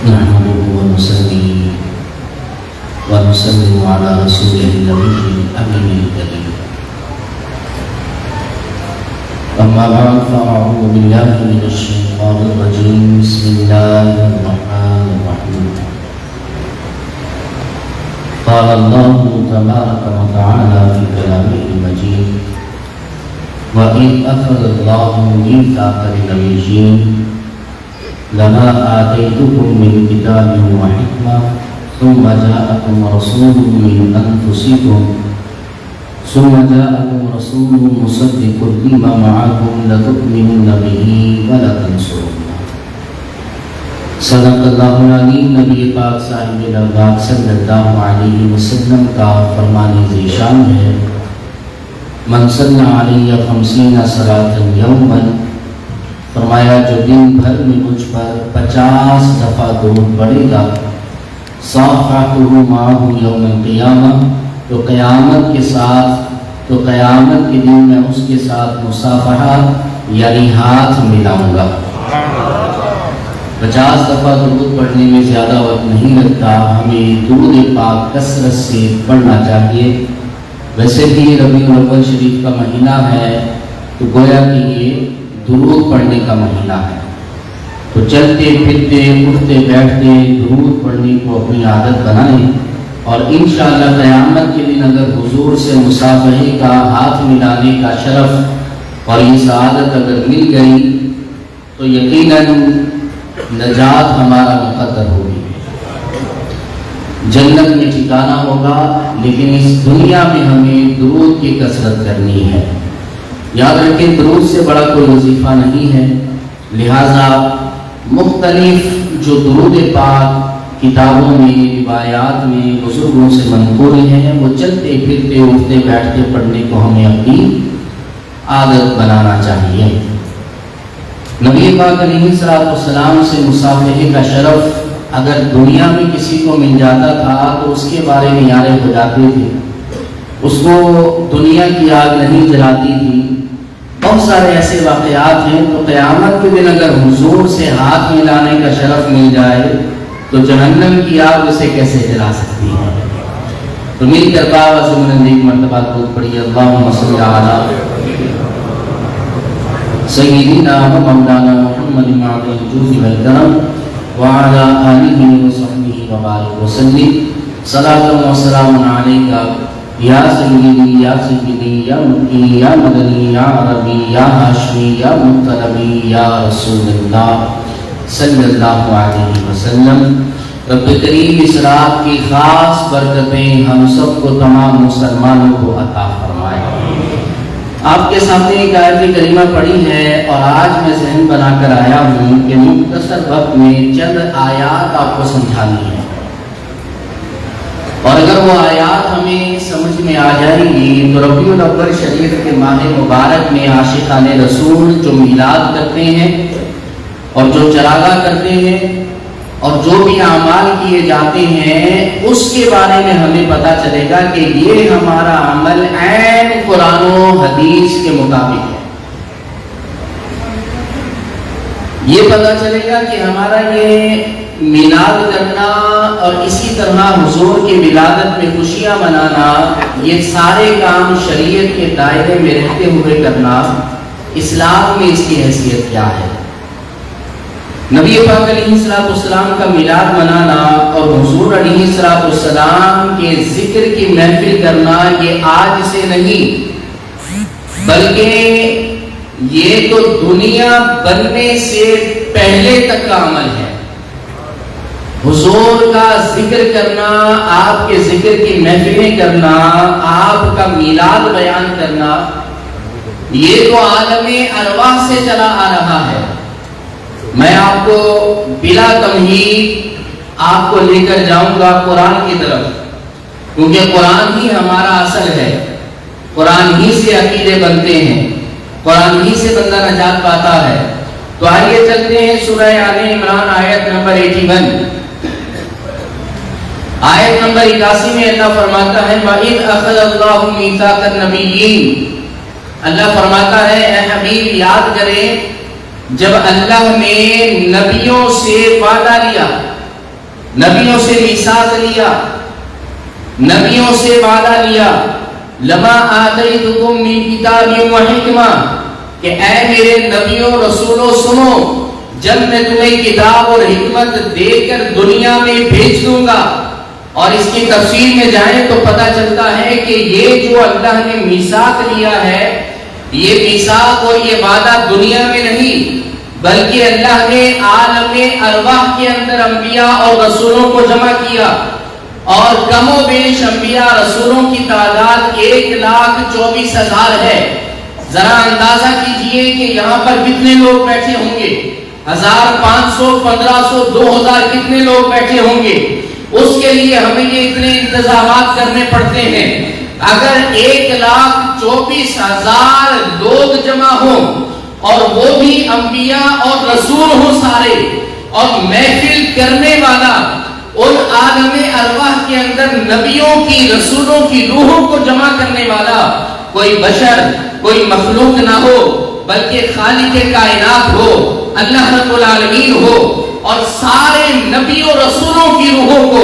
نحمده ونصلي ونسلم على رسوله النبي الأمين الكريم. أما بعد فأعوذ بالله من الشيطان الرجيم. بسم الله الرحمن الرحيم. قال الله تبارك وتعالى في كلامه المجيد: وإذ أخذ الله ميثاق النبيين لما آتيتكم من كتاب وحكمة ثم جاءكم رسول مصدق لما معكم لتؤمنن به ولتنصرنه. صدق اللہ العظیم. نبی پاک صاحب الارواح صلی اللہ علیہ وسلم کا فرمان ذیشان ہے: من صلی علیہ 50 صلاۃ یوما، فرمایا جو دن بھر میں مجھ پر 50 دفعہ درود پڑھے گا، صافحہ معہ یوم القیامہ، تو قیامت کے دن میں اس کے ساتھ مصافحہ یعنی ہاتھ ملاؤں گا. 50 دفعہ درود پڑھنے میں زیادہ وقت نہیں لگتا. ہمیں درود پاک کثرت سے پڑھنا چاہیے. ویسے بھی ربیع الاول شریف کا مہینہ ہے تو گویا کہ یہ درود پڑھنے کا مہینہ ہے. تو چلتے پھرتے اٹھتے بیٹھتے درود پڑھنے کو اپنی عادت بنائیں، اور انشاءاللہ قیامت کے دن اگر حضور سے مصافحے کا، ہاتھ ملانے کا شرف اور یہ سعادت اگر مل گئی تو یقیناً نجات ہمارا مقدر ہوگی، جنت میں ٹھکانہ ہوگا. لیکن اس دنیا میں ہمیں درود کی کثرت کرنی ہے. یاد رکھیں درود سے بڑا کوئی وظیفہ نہیں ہے. لہذا مختلف جو درود پاک کتابوں میں، روایات میں بزرگوں سے منقول ہیں، وہ چلتے پھرتے اٹھتے بیٹھتے پڑھنے کو ہمیں اپنی عادت بنانا چاہیے. نبی پاک علیہ السلام سے مصافحے کا شرف اگر دنیا میں کسی کو مل جاتا تھا تو اس کے بارے میں یارے ہو جاتے تھے، اس کو دنیا کی آگ نہیں جلاتی تھی. بہت سارے ایسے واقعات ہیں. تو قیامت کے دن اگر حضور سے ہاتھ ملانے کا شرف مل جائے تو جہنم کی آگ اسے کیسے جلا سکتی ہے. تو مل کر باوا سے بلند ایک مرتبہ خود پڑھیے: اللہم صلی علی سیدنا و مولانا محمد معدن الجود والکرم وعلی آلہ وصحبہ وبارک وسلم. صلاۃ و سلام علیک یا سیدی یا سیدی یا مکی یا مدنی یا عربی یا ہاشمی یا مطلبی یا رسول اللہ صلی اللہ علیہ وسلم. رب کریم اس رات کی خاص برکتیں ہم سب کو، تمام مسلمانوں کو عطا فرمائے. آپ کے سامنے ایک آیت کریمہ پڑھی ہے اور آج میں ذہن بنا کر آیا ہوں کہ مختصر وقت میں چند آیات آپ کو سمجھانی ہے، اور اگر وہ آیات ہمیں سمجھ میں آ جائیں گی تو ربیع الاول شریف کے ماہ مبارک میں عاشقان رسول جو میلاد کرتے ہیں اور جو چراغاں کرتے ہیں اور جو بھی اعمال کیے جاتے ہیں اس کے بارے میں ہمیں پتہ چلے گا کہ یہ ہمارا عمل عین قرآن و حدیث کے مطابق ہے. یہ پتہ چلے گا کہ ہمارا یہ میلاد کرنا اور اسی طرح حضور کی ولادت میں خوشیاں منانا، یہ سارے کام شریعت کے دائرے میں رہتے ہوئے کرنا، اسلام میں اس کی حیثیت کیا ہے. نبی پاک علیہ السلام کا میلاد منانا اور حضور علیہ السلام کے ذکر کی محفل کرنا یہ آج سے نہیں بلکہ یہ تو دنیا بننے سے پہلے تک کا عمل ہے. حضور کا ذکر کرنا، آپ کے ذکر کی محفلیں کرنا، آپ کا میلاد بیان کرنا، یہ تو عالم ارواح سے چلا آ رہا ہے. میں آپ کو بلا تمہید آپ کو لے کر جاؤں گا قرآن کی طرف، کیونکہ قرآن ہی ہمارا اصل ہے. قرآن ہی سے عقیدے بنتے ہیں، قرآن ہی سے بندہ نجات پاتا ہے. تو آئیے چلتے ہیں سورہ آل عمران آیت نمبر 81. آیت نمبر 81 میں اللہ فرماتا ہے: وَإِذْ أَخَذَ اللَّهُ مِيثَاقَ النَّبِيِّينَ. اللہ فرماتا ہے اے حبیب یاد کریں جب اللہ نے نبیوں سے وعدہ لیا. نبیوں سے میثاق لیا، نبیوں سے وعدہ لیا، لما آتیتکم من کتاب و حکمہ، کہ اے میرے نبیوں رسولوں سنو، جب میں تمہیں کتاب اور حکمت دے کر دنیا میں بھیج دوں گا. اور اس کی تفصیل میں جائیں تو پتہ چلتا ہے کہ یہ جو اللہ نے میثاق لیا ہے، یہ میثاق اور یہ وعدہ دنیا میں نہیں، بلکہ اللہ نے عالم ارواح کے اندر انبیاء اور رسولوں کو جمع کیا، اور کم و بیش انبیاء رسولوں کی تعداد 1,24,000 ہے. ذرا اندازہ کیجئے کہ یہاں پر کتنے لوگ بیٹھے ہوں گے، 1500 1500 2000 کتنے لوگ بیٹھے ہوں گے. اس کے لیے ہمیں یہ اتنے انتظامات کرنے پڑتے ہیں. اگر 1,24,000 لوگ جمع ہوں اور وہ بھی انبیاء اور رسول ہوں سارے، اور محفل کرنے والا ان عالم ارواح کے اندر نبیوں کی رسولوں کی روحوں کو جمع کرنے والا کوئی بشر، کوئی مخلوق نہ ہو، بلکہ خالق کائنات ہو، اللہ رب العالمین ہو، اور سارے نبیوں رسولوں کی روحوں کو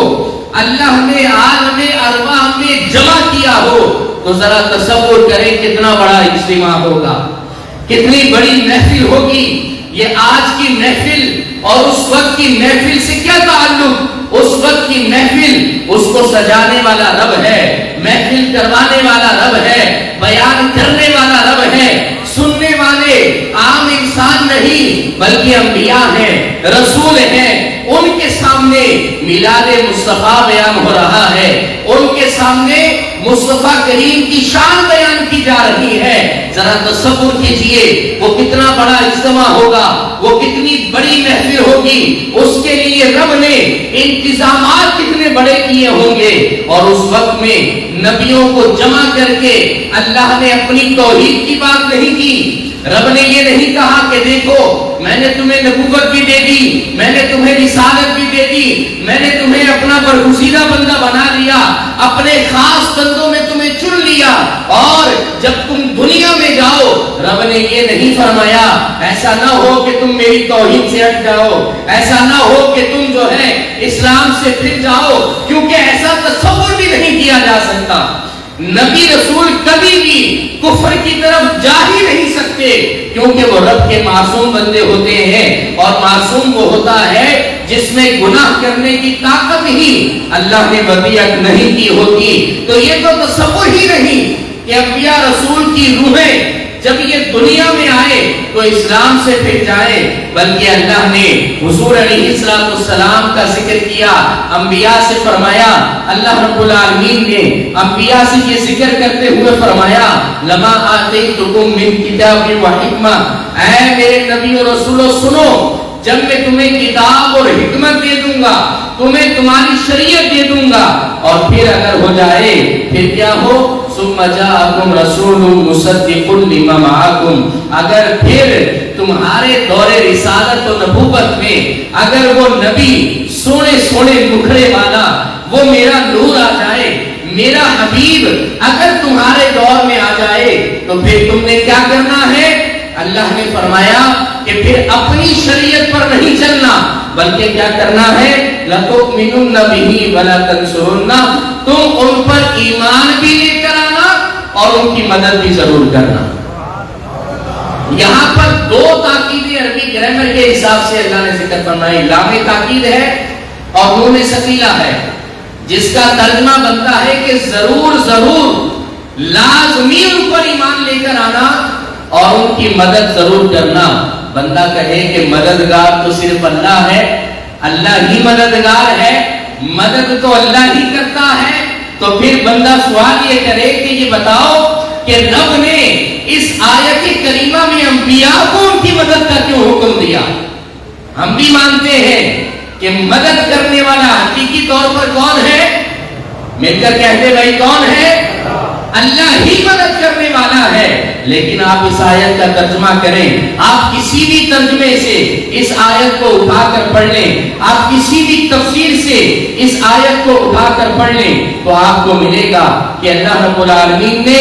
اللہ نے عالم ارواح میں جمع کیا ہو، تو ذرا تصور کریں کتنا بڑا اجتماع ہوگا، کتنی بڑی محفل ہوگی. یہ آج کی محفل اور اس وقت کی محفل سے کیا تعلق؟ اس وقت کی محفل اس کو سجانے والا رب ہے، محفل کروانے والا رب ہے، بیان کرنے والا رب ہے. سننے والے عام انسان نہیں بلکہ انبیاء ہیں، رسول ہیں. ان کے سامنے میلاد مصطفیٰ بیان ہو رہا ہے، ان کے سامنے مصطفیٰ کریم کی شان بیان کی جا رہی ہے. ذرا تصور کیجئے وہ کتنا بڑا اجتماع ہوگا، وہ کتنی بڑی محفل ہوگی. اس کے لیے رب نے انتظامات کتنے بڑے کیے ہوں گے. اور اس وقت میں نبیوں کو جمع کر کے اللہ نے اپنی توحید کی بات نہیں کی. رب نے یہ نہیں کہا کہ دیکھو میں نے تمہیں نبوت بھی دے دی، میں نے تمہیں رسالت بھی دے دی، میں نے تمہیں اپنا برگزیدہ بندہ بنا لیا، اپنے خاص بندوں میں تمہیں چن لیا، اور جب تم دنیا میں جاؤ. رب نے یہ نہیں فرمایا ایسا نہ ہو کہ تم میری توحید سے ہٹ جاؤ، ایسا نہ ہو کہ تم جو ہے اسلام سے پھر جاؤ، کیونکہ ایسا تصور بھی نہیں کیا جا سکتا. نبی رسول کبھی بھی کفر کی طرف جا ہی نہیں سکتے، کیونکہ وہ رب کے معصوم بندے ہوتے ہیں، اور معصوم وہ ہوتا ہے جس میں گناہ کرنے کی طاقت ہی اللہ نے وضعیت نہیں کی ہوتی. تو یہ تو تصور ہی نہیں کہ انبیاء رسول کی روحیں جب یہ دنیا میں آئے تو اسلام سے پھر جائے، بلکہ اللہ نے حضور علیہ السلام کا ذکر کیا، انبیاء سے فرمایا. اللہ رب العالمین نے انبیاء سے یہ ذکر کرتے ہوئے فرمایا لما آتیتکم من کتاب و حکمہ، اے میرے نبی و رسولو سنو، جب میں تمہیں کتاب اور حکمت دے دوں گا، تمہیں تمہاری شریعت دے دوں گا، اور پھر اگر ہو جائے پھر کیا ہو، ثم جاءکم رسول مصدق لما معکم، اگر پھر تمہارے دور رسالت و نبوت میں اگر وہ نبی سونے سونے مکھڑے والا، وہ میرا نور آ جائے، میرا حبیب اگر تمہارے دور میں آ جائے، تو پھر تم نے کیا کرنا ہے؟ اللہ نے فرمایا کہ پھر اپنی شریعت پر نہیں چلنا، بلکہ کیا کرنا ہے؟ لَتُؤْمِنُنَّ بِهِ وَلَا تَنْصُرُنَّ، تم ان پر ایمان بھی لے کر آنا اور ان کی مدد بھی ضرور کرنا. یہاں پر دو تاکید عربی گرامر کے حساب سے اللہ نے ذکر فرمائی، لام تاکید ہے اور نون ثقیلہ ہے، جس کا ترجمہ بنتا ہے کہ ضرور ضرور لازمی ان پر ایمان لے کر آنا اور ان کی مدد ضرور کرنا. بندہ کہے کہ مددگار تو صرف اللہ ہے، اللہ ہی مددگار ہے، مدد تو اللہ ہی کرتا ہے، تو پھر بندہ سوال یہ کرے کہ یہ بتاؤ کہ رب نے اس آیت کریمہ میں انبیاء کو ان کی مدد کا کیوں حکم دیا؟ ہم بھی مانتے ہیں کہ مدد کرنے والا حقیقی طور پر کون ہے؟ مل کر کہتے بھائی کون ہے؟ اللہ ہی مدد کرنے والا ہے. لیکن آپ اس آیت کا ترجمہ کریں، آپ کسی بھی ترجمے سے اس آیت کو اٹھا کر پڑھ لیں، آپ کسی بھی تفسیر سے اس آیت کو اٹھا کر پڑھ لیں، تو آپ کو ملے گا کہ اللہ رب العالمین نے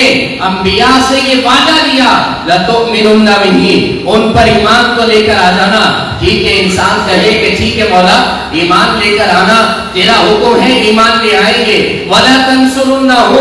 انبیاء سے یہ وعدہ لیا لَتُؤْمِنُنَّ بِهِ، ان پر ایمان کو لے کر آ جانا. ٹھیک ہے، انسان کہے کہ ٹھیک ٹھیک ہے مولا ایمان لے کر آنا، تیرا حکم ہے ایمان لے آئیں گے، وَلَا تَنْصُرُنَّهُ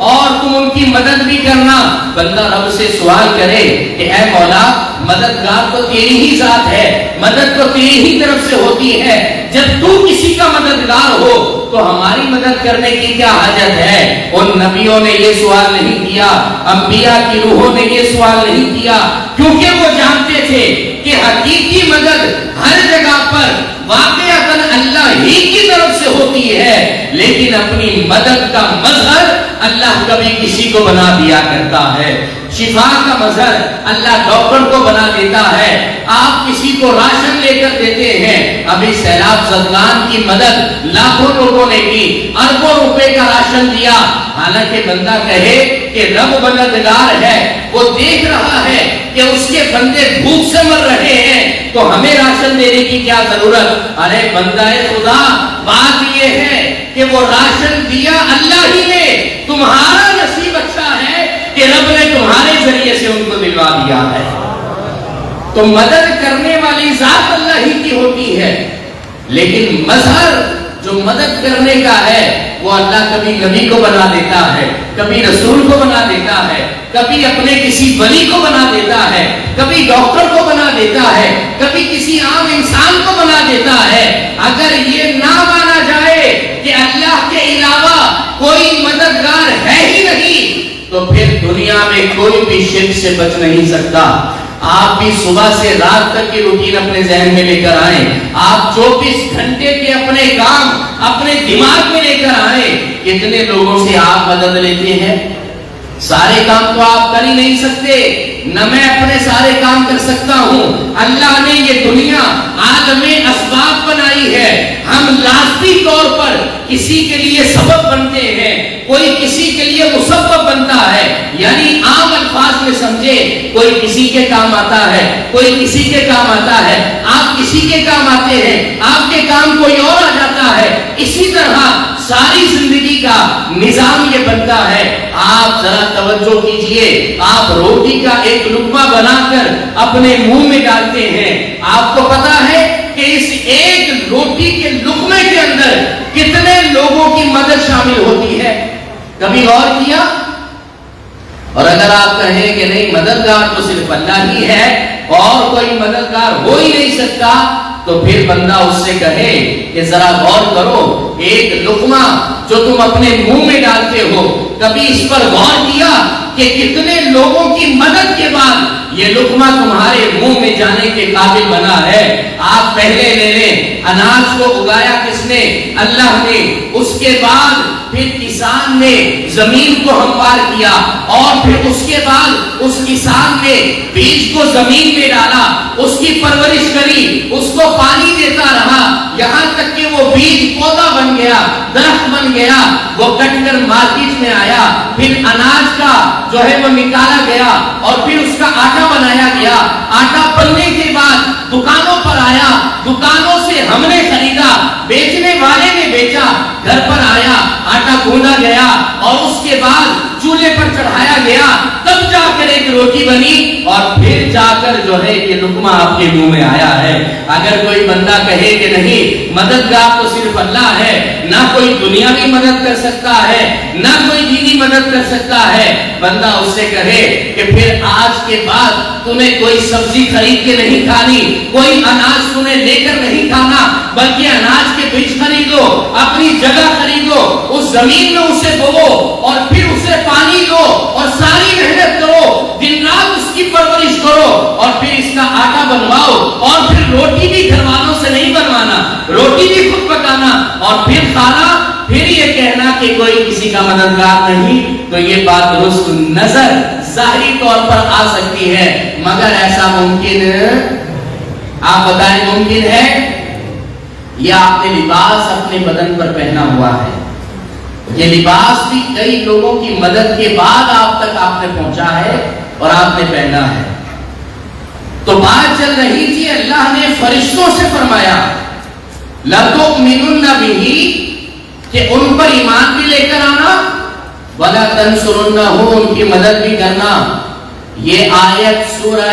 اور تم ان کی مدد بھی کرنا۔ بندہ رب سے سوال کرے کہ اے مولا مددگار تو تیری ہی ذات ہے، مدد تو تیری ہی طرف سے ہوتی ہے، جب تو کسی کا مددگار ہو تو ہماری مدد کرنے کی کیا حاجت ہے؟ ان نبیوں نے یہ سوال نہیں کیا، انبیاء کی روحوں نے یہ سوال نہیں کیا، کیونکہ وہ جانتے تھے کہ حقیقی مدد ہر جگہ پر واقعتاً اللہ ہی کی طرف سے ہوتی ہے، لیکن اپنی مدد کا مظہر اللہ کبھی کسی کو بنا دیا کرتا ہے۔ شفا کا مظہر اللہ ڈاکٹر کو بنا دیتا ہے۔ آپ کسی کو راشن لے کر دیتے ہیں، ابھی سیلاب زدگان کی مدد لاکھوں لوگوں نے کی، اربوں روپے کا راشن دیا، حالانکہ بندہ کہے کہ رب مددگار ہے، وہ دیکھ رہا ہے کہ اس کے بندے بھوک سے مر رہے ہیں تو ہمیں راشن دینے کی کیا ضرورت؟ ارے بندہ خدا، بات یہ ہے کہ وہ راشن دیا اللہ ہی نے، تمہارا نصیب اچھا ہے کہ رب نے تمہارے ذریعے سے ان کو دلوا دیا ہے۔ تو مدد کرنے والی ذات اللہ ہی کی ہوتی ہے، لیکن مظہر جو مدد کرنے کا ہے وہ اللہ کبھی نبی کو بنا دیتا ہے، کبھی رسول کو بنا دیتا ہے، کبھی اپنے کسی ولی کو بنا دیتا ہے، کبھی ڈاکٹر کو بنا دیتا ہے، کبھی کسی عام انسان کو بنا دیتا ہے۔ اگر یہ نہ مانا جائے کہ اللہ کے علاوہ کوئی مددگار ہے ہی نہیں تو پھر دنیا میں کوئی بھی شرک سے بچ نہیں سکتا۔ آپ بھی صبح سے رات تک کی روٹین اپنے ذہن میں لے کر آئیں، آپ 24 گھنٹے کے اپنے کام اپنے دماغ میں لے کر آئیں، کتنے لوگوں سے آپ مدد لیتے ہیں؟ سارے کام تو آپ کر ہی نہیں سکتے، نہ میں اپنے سارے کام کر سکتا ہوں۔ اللہ نے یہ دنیا عالم اسباب بنائی ہے، ہم لازمی طور پر کسی کے لیے سبب بنتے ہیں، کوئی کسی کے لیے مسبب بنتا ہے، یعنی عام الفاظ میں سمجھے، کوئی کسی کے کام آتا ہے، کوئی کسی کے کام آتا ہے، آپ کسی کے کام آتے ہیں، آپ کے کام کوئی اور آ جاتا ہے۔ اسی طرح ساری زندگی کا نظام یہ بنتا ہے۔ آپ ذرا توجہ کیجئے، آپ روٹی کا ایک لقمہ بنا کر اپنے منہ میں ڈالتے ہیں، آپ کو پتا ہے کہ اس ایک روٹی کے لقمے کے اندر کتنے لوگوں کی مدد شامل ہوتی ہے؟ کبھی غور کیا؟ اور اگر آپ کہیں کہ نہیں مددگار تو صرف اللہ ہی ہے اور کوئی مددگار ہو ہی نہیں سکتا، تو پھر بندہ اس سے کہے کہ ذرا غور کرو، ایک لقمہ جو تم اپنے منہ میں ڈالتے ہو، کبھی اس پر غور کیا کہ کتنے لوگوں کی مدد کے بعد یہ لقمہ تمہارے منہ میں جانے کے قابل بنا ہے؟ آپ پہلے لے لیں، اناج کو اگایا کس نے؟ اللہ نے۔ اس کے بعد پھر کسان نے زمین کو ہموار کیا، اور پھر اس کے بعد اس کسان نے بیج کو زمین میں ڈالا، اس کی پرورش کری، اس کو پانی دیتا رہا، یہاں تک کہ وہ بیج پودا بن گیا، درخت بن گیا، وہ کٹ کر مارکیٹ میں آیا، پھر اناج کا جو ہے وہ نکالا گیا، اور پھر اس کا آٹا بنایا گیا، آٹا بننے کے بعد دکانوں پر آیا، دکانوں سے ہم نے خریدا، بیچنے والے نے بیچا، گھر پر آیا، آٹا گوندھا گیا، اور اس کے بعد چولہے پر چڑھایا گیا، تب جا کر ایک روٹی بنی، اور پھر جا کر جو ہے یہ لقمہ آپ کے منہ میں آیا ہے۔ اگر کوئی بندہ کہے کہ نہیں مددگار تو صرف اللہ ہے، نہ کوئی دنیاوی مدد کر سکتا ہے، نہ کوئی دینی مدد کر سکتا ہے، بندہ اس سے کہے کہ پھر آج کے بعد تمہیں کوئی سبزی خرید کے نہیں کھانی، کوئی اناج تمہیں لے کر نہیں کھانا، بلکہ اناج کے بیج خریدو، اپنی جگہ خریدو، اس زمین میں اسے بو، اور پھر اسے پانی دو، اور ساری محنت کرو، دن رات اس کی پرورش کرو، اور پھر اس کا آٹا بنواؤ، اور پھر روٹی بھی گھر والوں سے نہیں بنوانا، روٹی بھی خود پکانا، اور پھر کھانا، پھر یہ کہنا کہ کوئی کسی کا مددگار نہیں، تو یہ بات درست نظر ظاہری طور پر آ سکتی ہے، مگر ایسا ممکن، آپ بتائیں ممکن ہے؟ یہ آپ نے لباس اپنے بدن پر پہنا ہوا ہے، یہ لباس بھی کئی لوگوں کی مدد کے بعد آپ تک آپ نے پہنچا ہے اور آپ نے پہنا ہے۔ تو بات چل رہی تھی، اللہ نے فرشتوں سے فرمایا لَتُؤْمِنُنَّ بِهِ، کہ ان پر ایمان بھی لے کر آنا، وَلَا تَنْصُرُنَّهُ، ان کی مدد بھی کرنا۔ یہ آیت سورہ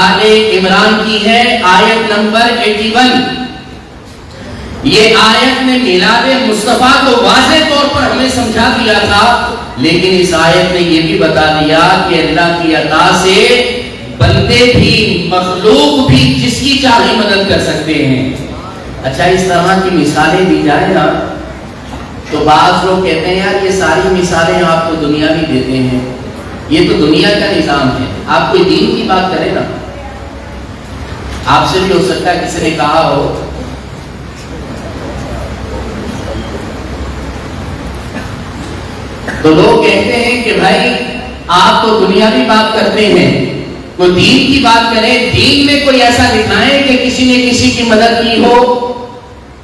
آل عمران کی ہے، آیت نمبر 81۔ یہ آیت نے میلاد مصطفیٰ کو واضح طور پر ہمیں سمجھا دیا تھا، لیکن اس آیت نے یہ بھی بتا دیا کہ اللہ کی عطا سے بندے بھی، مخلوق بھی جس کی چاہے مدد کر سکتے ہیں۔ اچھا، اس طرح کی مثالیں دی جائیں نا تو بعض لوگ کہتے ہیں یار یہ ساری مثالیں آپ کو دنیا بھی دیتے ہیں، یہ تو دنیا کا نظام ہے، آپ کوئی دین کی بات کریں نا۔ آپ سے بھی ہو سکتا ہے کسی نے کہا ہو تو لوگ کہتے ہیں کہ بھائی آپ تو دنیا بھی بات کرتے ہیں، کوئی دین کی بات کریں، دین میں کوئی ایسا دکھائیں کہ کسی نے کسی کی مدد کی ہو،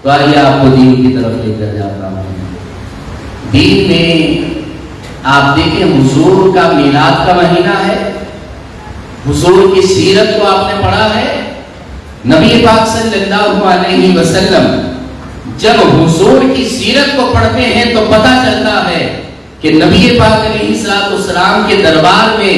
تو آئیے آپ کو دین کی طرف لے کر جاتا ہوں۔ دین میں آپ دیکھیں حضور کا میلاد کا مہینہ ہے، حضور کی سیرت کو آپ نے پڑھا ہے۔ نبی پاک صلی اللہ علیہ وسلم جب حضور کی سیرت کو پڑھتے ہیں تو پتہ چلتا ہے کہ نبی پاک علیہ السلام کے دربار میں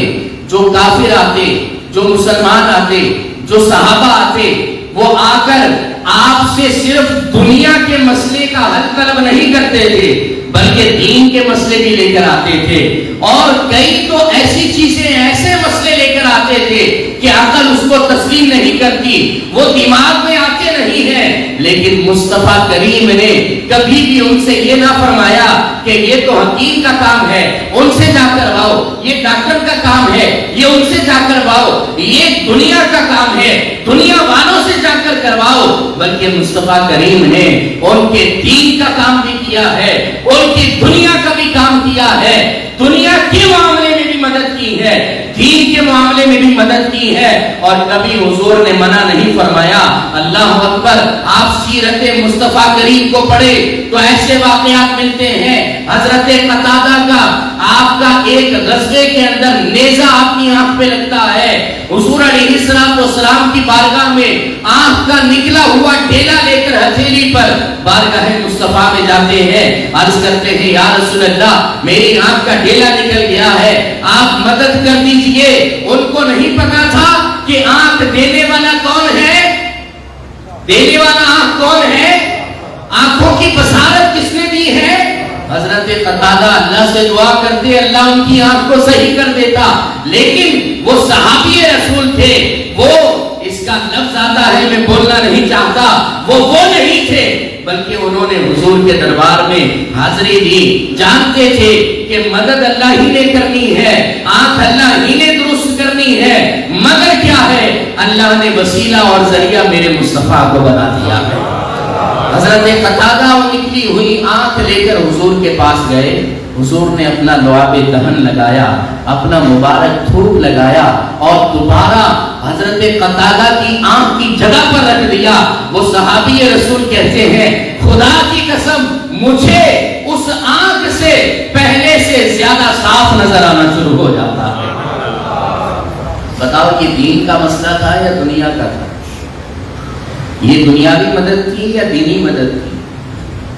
جو کافر آتے، جو مسلمان آتے، جو صحابہ آتے، وہ آ کر آپ سے صرف دنیا کے مسئلے کا حل طلب نہیں کرتے تھے بلکہ دین کے مسئلے بھی لے کر آتے تھے، اور کئی تو ایسی چیزیں، ایسے مسئلے لے کر آتے تھے کہ عقل اس کو تسلیم نہیں کرتی، وہ دماغ میں آتے نہیں ہیں، لیکن مصطفیٰ کریم نے کبھی بھی ان سے یہ نہ فرمایا کہ یہ تو حکیم کا کام ہے، ان سے جا کرواؤ، یہ ڈاکٹر کا کام ہے، یہ ان سے جا کرواؤ، یہ دنیا کا کام ہے، دنیا والوں سے جا کر کرواؤ، بلکہ مصطفیٰ کریم نے ان کے دین کا کام بھی کیا ہے، ان کی دنیا کا بھی کام کیا ہے، دنیا کے معاملے میں بھی مدد کی ہے، دین کے معاملے میں بھی مدد کی ہے، اور کبھی حضور نے منع نہیں فرمایا۔ اللہ اکبر، آپ سیرت مصطفیٰ کریم کو پڑھے تو ایسے واقعات ملتے ہیں۔ حضرت قتادہ کا، آپ کا ایک غزوے کے اندر نیزہ اپنی آنکھ پہ لگتا ہے، حضور علیہ السلام کی بارگاہ میں آنکھ کا نکلا ہوا ڈیلا لے کر ہتھیلی پر بارگاہ مصطفیٰ میں جاتے ہیں، عرض کرتے ہیں یا رسول اللہ میری آنکھ کا ڈیلا نکل گیا ہے، آپ مدد کر دیجئے۔ ان کو نہیں پتا تھا کہ آنکھ دینے والا کون ہے، دینے والا آنکھ کون ہے، آنکھوں کی بصارت کس نے دی ہے؟ حضرت قتادہ اللہ سے دعا کرتے اللہ ان کی آنکھ کو صحیح کر دیتا، لیکن وہ صحابی رسول تھے، وہ اس کا لفظ آتا ہے میں بولنا نہیں چاہتا، وہ نہیں تھے، بلکہ انہوں نے حضور کے دربار میں حاضری دی، جانتے تھے کہ مدد اللہ ہی نے کرنی ہے، آنکھ اللہ ہی نے درست کرنی ہے، مگر کیا ہے اللہ نے وسیلہ اور ذریعہ میرے مصطفیٰ کو بنا دیا ہے۔ حضرت قتادہ نکلی ہوئی آنکھ لے کر حضور کے پاس گئے، حضور نے اپنا لعاب دہن لگایا، اپنا مبارک تھوک لگایا اور دوبارہ حضرت قتادہ کی آنکھ کی جگہ پر رکھ دیا۔ وہ صحابی رسول کہتے ہیں خدا کی قسم مجھے اس آنکھ سے پہلے سے زیادہ صاف نظر آنا شروع ہو جاتا ہے۔ بتاؤ یہ دین کا مسئلہ تھا یا دنیا کا تھا؟ یہ دنیاوی مدد تھی یا دینی مدد تھی؟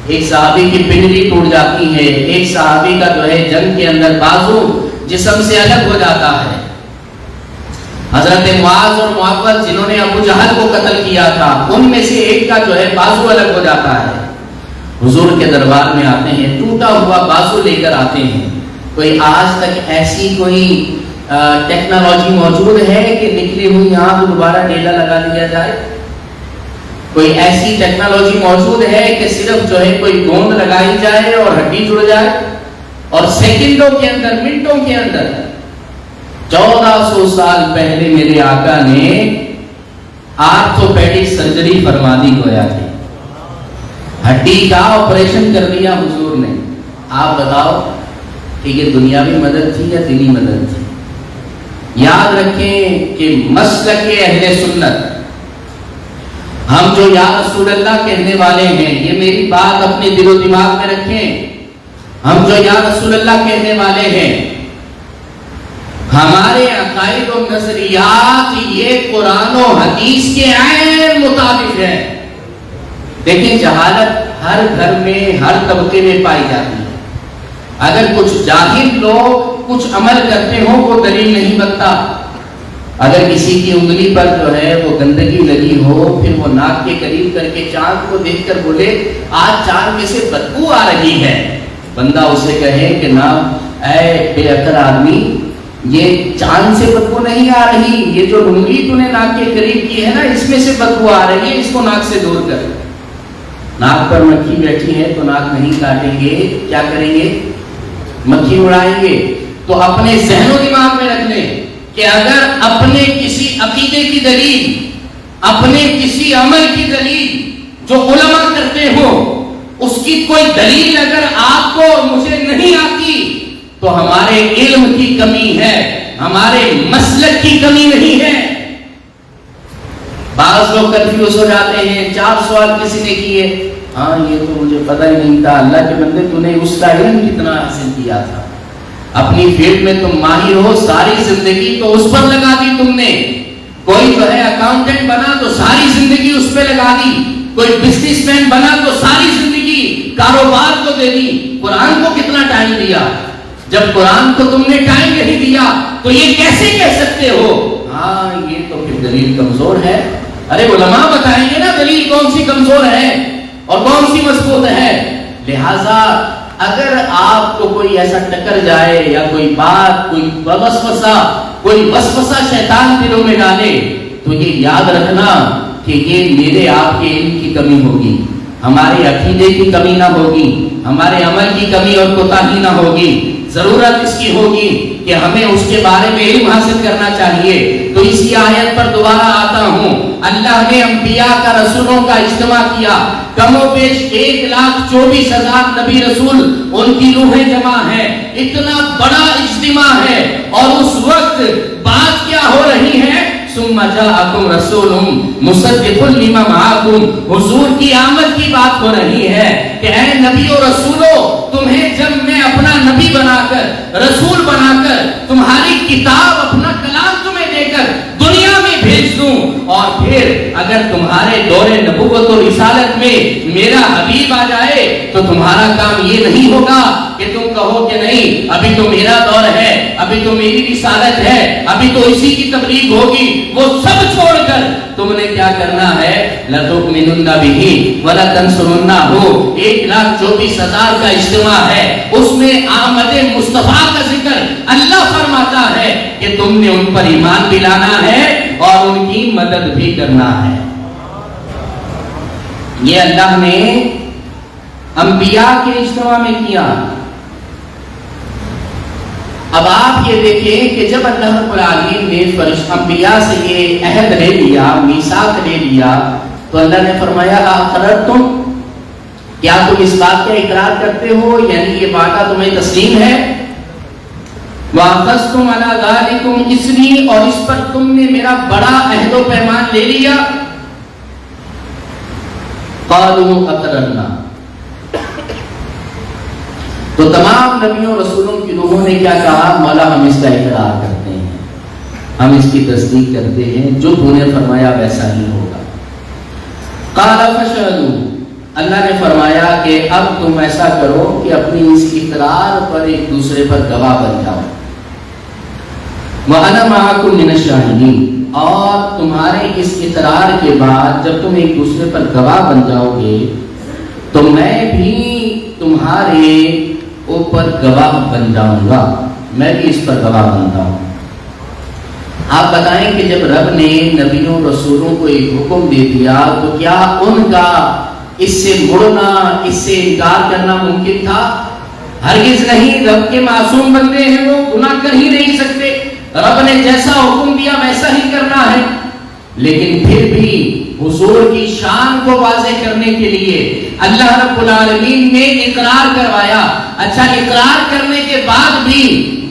ایک صحابی کی پنڈلی ٹوٹ جاتی ہے، ایک صحابی کا جو ہے جنگ کے اندر بازو جسم سے الگ ہو جاتا ہے۔ حضرت معاذ اور معوذ جنہوں نے ابو جہل کو قتل کیا تھا، ان میں سے ایک کا جو ہے بازو الگ ہو جاتا ہے، حضور کے دربار میں آتے ہیں، ٹوٹا ہوا بازو لے کر آتے ہیں۔ کوئی آج تک ایسی کوئی ٹیکنالوجی موجود ہے کہ نکلی ہوئی آنکھ دوبارہ ڈیلا لگا دیا جائے؟ کوئی ایسی ٹیکنالوجی موجود ہے کہ صرف جو ہے کوئی گوند لگائی جائے اور ہڈی جڑ جائے، اور سیکنڈوں کے اندر، منٹوں کے اندر؟ 1400 سال پہلے میرے آقا نے آرتھوپیڈک سرجری فرما دی گویا کہ ہڈی کا آپریشن کر دیا حضور نے۔ آپ بتاؤ کہ یہ دنیاوی مدد تھی یا دینی مدد تھی؟ یاد رکھیں کہ مسلک اہل سنت، ہم جو یا رسول اللہ کہنے والے ہیں، یہ میری بات اپنے دل و دماغ میں رکھیں، ہم جو یا رسول اللہ کہنے والے ہیں، ہمارے عقائد و نظریات یہ قرآن و حدیث کے عین مطابق ہے۔ دیکھیں جہالت ہر گھر میں، ہر طبقے میں پائی جاتی ہے۔ اگر کچھ جاہل لوگ کچھ عمل کرتے ہوں وہ دلیل نہیں بنتا، اگر کسی کی انگلی پر جو ہے وہ گندگی لگی ہو، پھر وہ ناک کے قریب کر کے چاند کو دیکھ کر بولے آج چاند میں سے بدبو آ رہی ہے، بندہ اسے کہے کہ نا اے بے عقل آدمی، یہ چاند سے بدبو نہیں آ رہی، یہ جو انگلی تو نے ناک کے قریب کی ہے نا، اس میں سے بدبو آ رہی ہے، اس کو ناک سے دور کر۔ ناک پر مکھی بیٹھی ہے تو ناک نہیں کاٹیں گے، کیا کریں گے؟ مکھی اڑائیں گے۔ تو اپنے ذہن و دماغ میں رکھ لیں کہ اگر اپنے کسی عقیدے کی دلیل، اپنے کسی عمل کی دلیل جو علماء کرتے ہو، اس کی کوئی دلیل اگر آپ کو اور مجھے نہیں آتی تو ہمارے علم کی کمی ہے، ہمارے مسلک کی کمی نہیں ہے۔ بعض لوگ کنفیوز ہو جاتے ہیں، 4 سوال کسی نے کیے، ہاں یہ تو مجھے پتہ ہی نہیں تھا، اللہ کے بندے تو نے اس کا علم کتنا حاصل کیا تھا، اپنی فیلڈ میں تم ماہر ہو، ساری زندگی تو اس پر لگا دی تم نے، کوئی جو ہے اکاؤنٹنٹ بنا تو ساری زندگی اس پہ لگا دی، کوئی بزنس مین بنا تو ساری زندگی کاروبار کو دے دی، قرآن کو کتنا ٹائم دیا؟ جب قرآن کو تم نے ٹائم نہیں دیا تو یہ کیسے کہہ سکتے ہو ہاں یہ تو پھر دلیل کمزور ہے؟ ارے علماء بتائیں گے نا دلیل کون سی کمزور ہے اور کون سی مضبوط ہے۔ لہذا اگر آپ کو کوئی ایسا ٹکر جائے یا کوئی بات، کوئی وسوسہ شیطان دلوں میں ڈالے تو یہ یاد رکھنا کہ یہ میرے آپ کے علم کی کمی ہوگی، ہمارے عقیدے کی کمی نہ ہوگی، ہمارے عمل کی کمی اور کوتاہی نہ ہوگی، ضرورت اس کی ہوگی کہ ہمیں اس کے بارے میں علم حاصل کرنا چاہیے۔ تو اسی آیت پر دوبارہ آتا ہوں، اللہ نے انبیاء کا، رسولوں کا اجتماع کیا، کم و بیش 1,24,000 نبی رسول ان کی روحیں جمع ہیں، اتنا بڑا اجتماع ہے، اور اس وقت بات کیا ہو رہی ہے؟ ثم جاءکم رسول مصدق لما معکم، حضور کی آمد کی بات ہو رہی ہے کہ اے نبی و رسولو، تمہیں جب میں اپنا نبی بنا کر، رسول بنا کر، تمہاری کتاب، اپنا کلام تمہیں دے کر دنیا میں بھیج دوں، اور پھر اگر تمہارے دور نبوت و رسالت میں میرا حبیب آ جائے تو تمہارا کام یہ نہیں ہوگا کہ تم کہو کہ نہیں ابھی تو میرا دور ہے، ابھی تو میری رسالت ہے، ابھی تو اسی کی تبلیغ ہوگی، وہ سب چھوڑ کر تم نے کیا کرنا ہے؟ لَتُؤْمِنُنَّ بِهِ وَلَتَنْصُرُنَّهُ۔ 1,24,000 کا اجتماع ہے، اس میں آمد مصطفیٰ کا ذکر اللہ فرماتا ہے کہ تم نے ان پر ایمان بھی لانا ہے اور ان کی مدد بھی کرنا ہے۔ یہ اللہ نے انبیاء کے اجتماع میں کیا۔ اب آپ یہ دیکھیں کہ جب اللہ رب العالمین نے انبیاء سے یہ عہد لے لیا، میثاق لے لیا، تو اللہ نے فرمایا اقررتم، کیا تم اس بات کا اقرار کرتے ہو، یعنی یہ وعدہ تمہیں تسلیم ہے؟ وَأَخَذْتُمْ عَلَى ذَلِكُمْ إِصْرِي، اور اس پر تم نے میرا بڑا عہد و پیمان لے لیا؟ قَالُوا أَقْرَرْنَا، تو تمام نبیوں رسولوں کی روحوں نے کیا کہا؟ مولا ہم اس کا اقرار کرتے ہیں، ہم اس کی تصدیق کرتے ہیں، جو تو نے فرمایا ویسا ہی ہوگا۔ قَالَ فَاشْهَدُوا، اللہ نے فرمایا کہ اب تم ایسا کرو کہ اپنی اس اقرار پر ایک دوسرے پر گواہ بن جاؤ۔ وَأَنَا مَعَكُمْ مِنَ الشَّاهِدِينَ، اور تمہارے اس اقرار کے بعد جب تم ایک دوسرے پر گواہ بن جاؤ گے تو میں بھی تمہارے اوپر گواہ بن جاؤں گا، میں بھی اس پر گواہ بنتا ہوں۔ آپ بتائیں کہ جب رب نے نبیوں رسولوں کو ایک حکم دے دیا تو کیا ان کا اس سے مڑنا، اس سے انکار کرنا ممکن تھا؟ ہرگز نہیں، رب کے معصوم بندے ہیں، وہ گناہ کر ہی نہیں سکتے، رب نے جیسا حکم دیا ویسا ہی کرنا ہے۔ لیکن پھر بھی حضور کی شان کو واضح کرنے کے لیے اللہ رب العالمین نے اقرار کروایا۔ اچھا، اقرار کرنے کے بعد بھی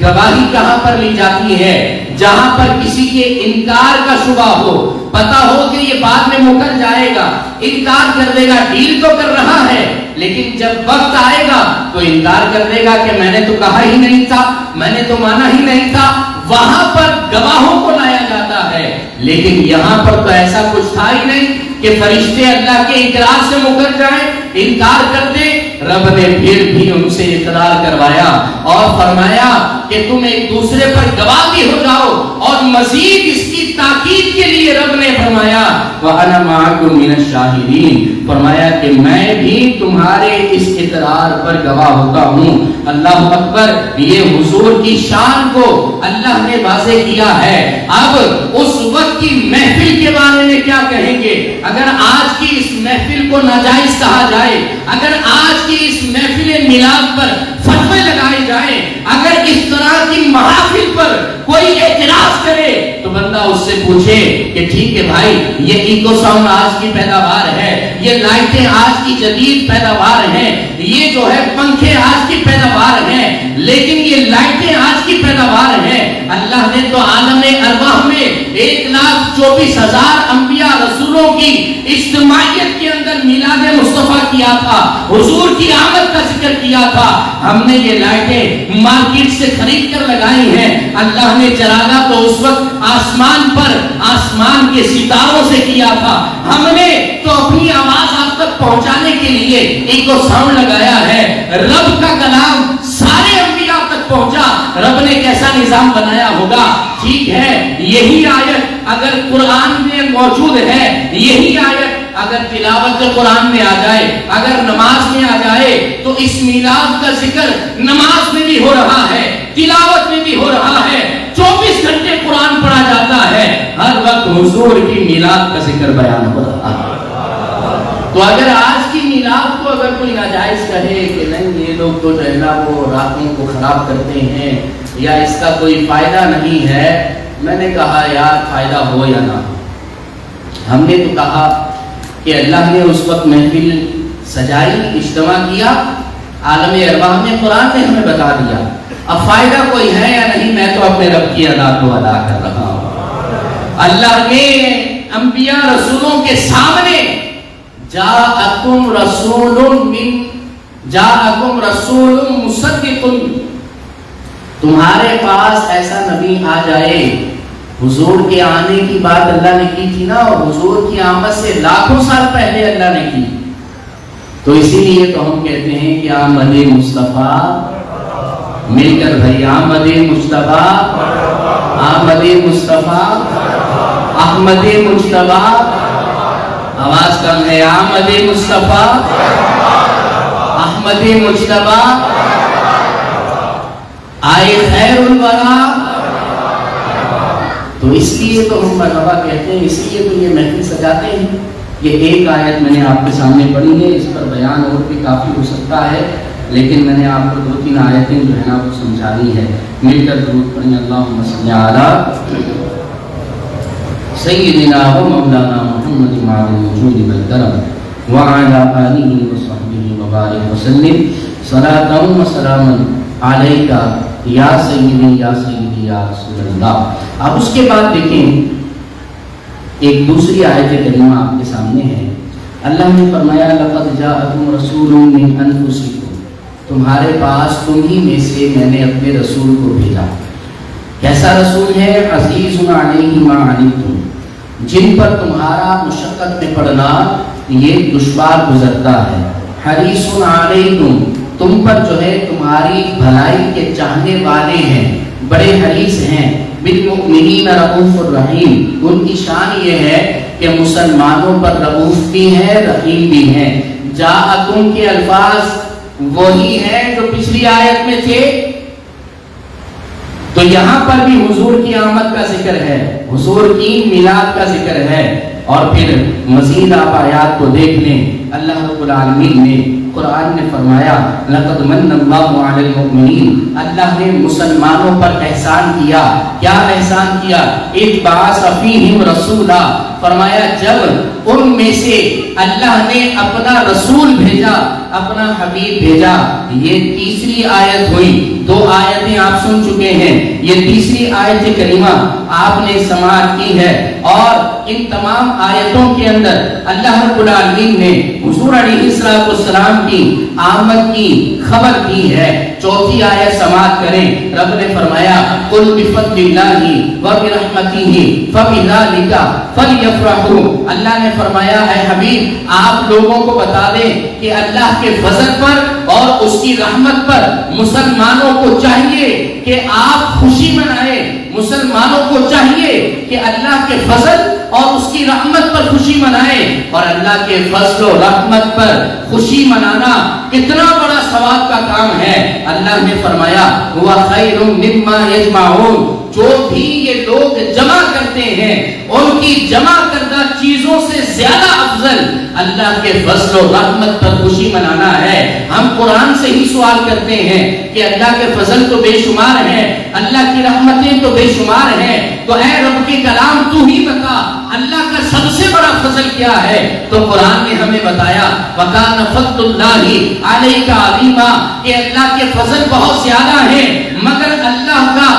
گواہی کہاں پر لی جاتی ہے؟ جہاں پر کسی کے انکار کا شبہ ہو، پتا ہو کہ یہ بعد میں مکر جائے گا، انکار کر دے گا، ڈیل تو کر رہا ہے لیکن جب وقت آئے گا تو انکار کر دے گا کہ میں نے تو کہا ہی نہیں تھا، میں نے تو مانا ہی نہیں تھا، وہاں پر گواہوں کو لایا جاتا ہے۔ لیکن یہاں پر تو ایسا کچھ تھا ہی نہیں کہ فرشتے اللہ کے اقرار سے مکر جائیں، انکار کر دیں، رب نے پھر بھی ان سے اقرار کروایا اور فرمایا کہ تم ایک دوسرے پر گواہ بھی ہو جاؤ، اور مزید اس کی تاکید کے لیے رب نے فرمایا وَأَنَا مَعَكُمْ مِنَ الشَّاهِدِينَ، فرمایا کہ میں بھی تمہارے اس اقرار پر گواہ ہوتا ہوں۔ اللہ اکبر، یہ حضور کی شان کو اللہ نے واضح کیا ہے۔ اب اس وقت کی محفل کے بارے میں کیا کہیں گے؟ اگر آج کی اس محفل کو ناجائز کہا جائے، اگر آج کی اس محفل میلاد پر فتوے لگائے جائیں، اگر اس طرح کی محافل پر کوئی اعتراض کرے تو بندہ اس سے پوچھے کہ ٹھیک ہے بھائی، یہ ایکو ساؤنڈ آج کی پیداوار ہے، یہ لائٹیں آج کی جدید پیداوار ہیں، یہ جو ہے پنکھے آج کی پیداوار ہیں، لیکن یہ لائٹیں آج کی پیداوار ہیں۔ اللہ نے تو عالم ارواح میں 1,24,000 انبیاء رسولوں کی اجتماعیت کے اندر میلاد مصطفیٰ کیا تھا، حضور کی آمد کا ذکر کیا تھا۔ ہم نے یہ لائٹیں مارکیٹ سے خرید کر لگائی ہیں، اللہ نے چراغا تو اس وقت آسمان پر آسمان کے ستاروں سے کیا تھا، ہم نے تو اپنی آواز آپ تک پہنچانے کے لیے ایکو ساؤنڈ لگایا ہے۔ رب کا کلام سارے انبیاء تک پہنچا، رب نے کیسا نظام بنایا ہوگا؟ ٹھیک ہے، یہی آیت اگر قرآن میں موجود ہے، یہی آیت اگر تلاوت قرآن میں آ جائے، اگر نماز میں آ جائے، تو اس میلاد کا ذکر نماز میں بھی ہو رہا ہے، تلاوت میں بھی ہو رہا ہے، 24 گھنٹے قرآن پڑھا جاتا ہے، ہر وقت حضور کی میلاد کا ذکر بیان ہو رہا ہے۔ تو اگر آج کی میلاد کو اگر کوئی ناجائز کہے کہ نہیں یہ لوگ تو جو ہے نا وہ راتوں کو خراب کرتے ہیں یا اس کا کوئی فائدہ نہیں ہے، میں نے کہا یار فائدہ ہو یا نہ ہو، ہم نے تو کہا کہ اللہ نے اس وقت محفل سجائی، اجتماع کیا، عالم ارواح میں قرآن نے ہمیں بتا دیا، اب فائدہ کوئی ہے یا نہیں میں تو اپنے رب کی ادا کو ادا کر رہا ہوں۔ اللہ نے انبیاء رسولوں کے سامنے جاءکم رسول مصدق، تمہارے پاس ایسا نبی آ جائے، حضور کے آنے کی بات اللہ نے کی تھی نا، اور حضور کی آمد سے لاکھوں سال پہلے اللہ نے کی، تو اسی لیے تو ہم کہتے ہیں کہ آمد مصطفیٰ، مل کر بھائی آمد مصطفیٰ، آمد مصطفیٰ، احمد مجتبیٰ، آواز کم ہے، آمد مصطفیٰ، احمد مجتبیٰ، آئے خیر الورا، تو اس لیے تو ہم مرحبا کہتے ہیں، اس لیے تو یہ محفل سجاتے ہیں۔ یہ ایک آیت میں نے آپ کے سامنے پڑھی ہے، اس پر بیان اور بھی کافی ہو سکتا ہے، لیکن میں نے آپ کو 2-3 آیتیں جو ہے نا وہ سمجھا دی ہے۔ مل کر درود پڑھیں، اللہم صلی علی سیدنا و مولانا محمد معاذ الوجود والکرم وعلی آلہ وصحبہ وبارک وسلم صلاۃ و سلاما علیکا یا سیدی یا سیدی یا رسول اللہ۔ اب اس کے بعد دیکھیں ایک دوسری آیت کریمہ آپ کے سامنے ہے، اللہ نے فرمایا لقد جاءکم رسول من انفسکم، تمہارے پاس تم ہی میں سے میں نے اپنے رسول کو بھیجا۔ کیسا رسول ہے؟ عزیز علیہ ما عنتم، جن پر تمہارا مشقت میں پڑنا یہ دشوار گزرتا ہے، حریص علیکم، تم پر جو ہے تمہاری بھلائی کے چاہنے والے ہیں، بڑے حریص ہیں، بالمؤمنین رؤوف الرحیم، ان کی شان یہ ہے کہ مسلمانوں پر رؤوف بھی ہے، رحیم بھی ہے۔ جاءکم کے الفاظ وہی ہیں جو پچھلی آیت میں تھے، تو یہاں پر بھی حضور کی آمد کا ذکر ہے، حضور کی میلاد کا ذکر ہے، اور پھر مزید آپ آیات کو دیکھ لیں، اللہ رب العالمین نے قرآن نے فرمایا لقد من اللہ علی المؤمنین، اللہ نے مسلمانوں پر احسان کیا۔ کیا احسان کیا؟ اذ بعث فیہم رسولا، فرمایا جب ان میں سے اللہ نے اپنا رسول بھیجا، اپنا حبیب بھیجا۔ یہ تیسری آیت ہوئی، 2 آیتیں آپ سن چکے ہیں، یہ تیسری آیت کریمہ آپ نے سماعت کی ہے، اور ان تمام آیتوں کے اندر اللہ رب العالمین نے حضور علیہ السلام کی آمد کی خبر دی ہے۔ چوتھی آیت سماعت کریں، رب نے فرمایا قل بفضل اللہ وبرحمتہ فبذلک فلیفرحوا۔ اللہ نے فرمایا اے حبیب آپ لوگوں کو بتا دیں کہ اللہ کے فضل پر اور اس کی رحمت پر مسلمانوں کو چاہیے کہ آپ خوشی منائیں۔ مسلمانوں کو چاہیے کہ اللہ کے فضل اور اس کی رحمت پر خوشی منائیں، اور اللہ کے فضل و رحمت پر خوشی منانا کتنا بڑا ثواب کا کام ہے۔ اللہ نے فرمایا ہوا خیر مما یجمعون، جو بھی یہ لوگ جمع کرتے ہیں ان کی جمع کردہ چیزوں سے زیادہ افضل اللہ کے فضل و رحمت پر خوشی منانا ہے۔ ہم قرآن سے ہی سوال کرتے ہیں کہ اللہ کے فضل تو بے شمار ہیں، اللہ کی رحمتیں تو بے شمار ہیں، تو اے رب کے کلام تو ہی بتا اللہ کا سب سے بڑا فضل کیا ہے؟ تو قرآن نے ہمیں بتایا وَكَانَ فَضْلُ اللَّهِ عَلَيْكَ عَظِيمًا، کہ اللہ کے فضل بہت زیادہ ہیں، مگر اللہ کا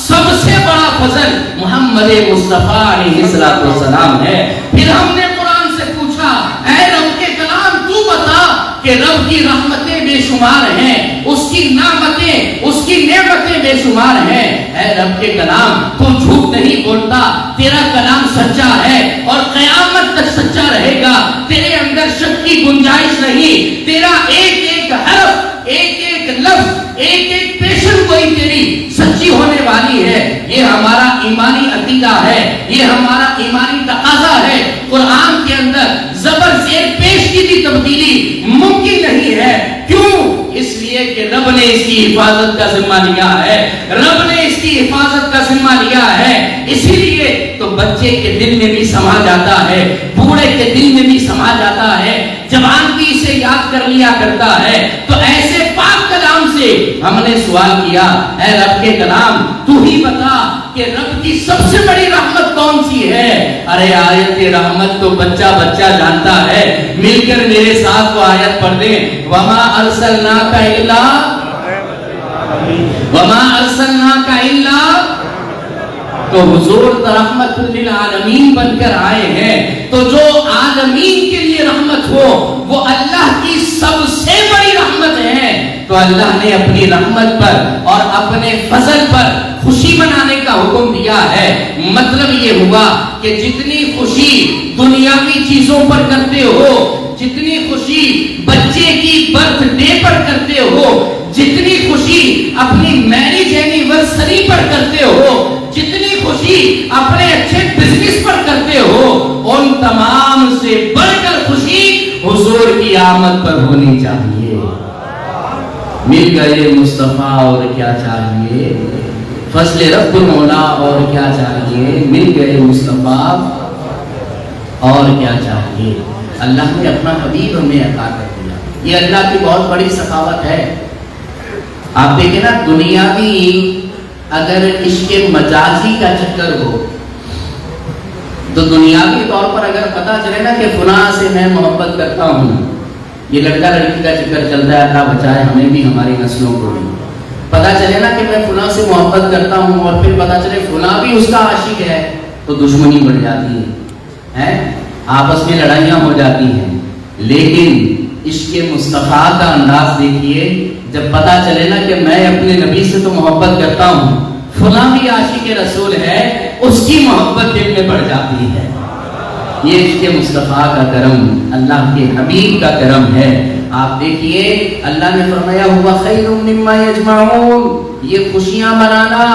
سب سے بڑا فضل محمد مصطفیٰ علیہ السلام ہے۔ پھر ہم نے قرآن سے پوچھا اے رب کے کلام تو بتا کہ رب کی رحمتیں بے شمار ہیں، اس کی نعمتیں اس کی نعمتیں بے شمار ہیں۔ اے رب کے کلام تو جھوٹ نہیں بولتا، تیرا کلام سچا ہے اور قیامت تک سچا رہے گا، تیرے اندر شک کی گنجائش نہیں، تیرا ایک ایک حرف ایک ایک لفظ ایک ایک پیشن گوئی تیری سچی ہونے والی ہے۔ یہ ہمارا ایمانی عقیدہ ہے، یہ ہمارا ایمانی تقاضا ہے۔ قرآن کے اندر زبر زیر پیش کی بھی تبدیلی ممکن نہیں ہے۔ کیوں؟ اس لیے کہ رب نے اس کی حفاظت کا ذمہ لیا ہے، رب نے اس کی حفاظت کا ذمہ لیا ہے۔ اسی لیے تو بچے کے دل میں بھی سما جاتا ہے، بوڑھے کے دل میں بھی سما جاتا ہے، جوان بھی اسے یاد کر لیا کرتا ہے۔ تو ایسے پاک کلام سے ہم نے سوال کیا اے رب کے کلام تو ہی بتا کہ رب کی سب سے بڑی رحمت کون سی ہے؟ ارے آیت رحمت تو بچہ بچہ جانتا ہے، مل کر میرے ساتھ وہ آیت پڑھ دیں وما ارسلناک الا تو حضور رحمت للعالمین بن کر آئے ہیں، تو جو عالمین کے لیے رحمت ہو وہ اللہ کی سب سے بڑی رحمت ہے۔ تو اللہ نے اپنی رحمت پر اور اپنے فضل پر خوشی منانے کا حکم دیا ہے۔ مطلب یہ ہوا کہ جتنی خوشی دنیاوی چیزوں پر کرتے ہو، جتنی خوشی بچے کی برتھ ڈے پر کرتے ہو، جتنی خوشی اپنی میرج اینیورسری پر کرتے ہو، جتنی خوشی اپنے اچھے بزنس پر کرتے ہو، ان تمام سے بڑھ کر خوشی حضور کی آمد پر ہونی چاہیے۔ مل گئے مصطفیٰ اور کیا چاہیے، فضل رب مولا اور کیا چاہیے، مل گئے مصطفیٰ اور کیا چاہیے۔ اللہ نے اپنا حبیب ہمیں عطا کر دیا، یہ اللہ کی بہت بڑی سخاوت ہے۔ آپ دیکھیں نا دنیاوی اگر عشق مجازی کا چکر ہو تو دنیاوی طور پر اگر پتا چلے نا کہ فلاں سے میں محبت کرتا ہوں، یہ لڑکا لڑکی کا چکر چلتا ہے، اللہ بچائے ہمیں بھی ہماری نسلوں کو بھی، پتا چلے نا کہ میں فلاں سے محبت کرتا ہوں اور پھر پتا چلے فلاں بھی اس کا عاشق ہے، تو دشمنی بڑھ جاتی ہے، آپس میں لڑائیاں ہو جاتی ہیں۔ لیکن عشق مصطفیٰ کا انداز دیکھیے، جب پتا چلے نا کہ میں اپنے نبی سے تو محبت کرتا ہوں، فلاں بھی عاشق رسول ہے، اس کی محبت دل میں بڑھ جاتی ہے۔ یہ عشق مصطفیٰ کا کرم، اللہ کے حبیب کا کرم ہے۔ آپ دیکھیے اللہ نے فرمایا ہوا خیر مما یجمعون، یہ خوشیاں منانا،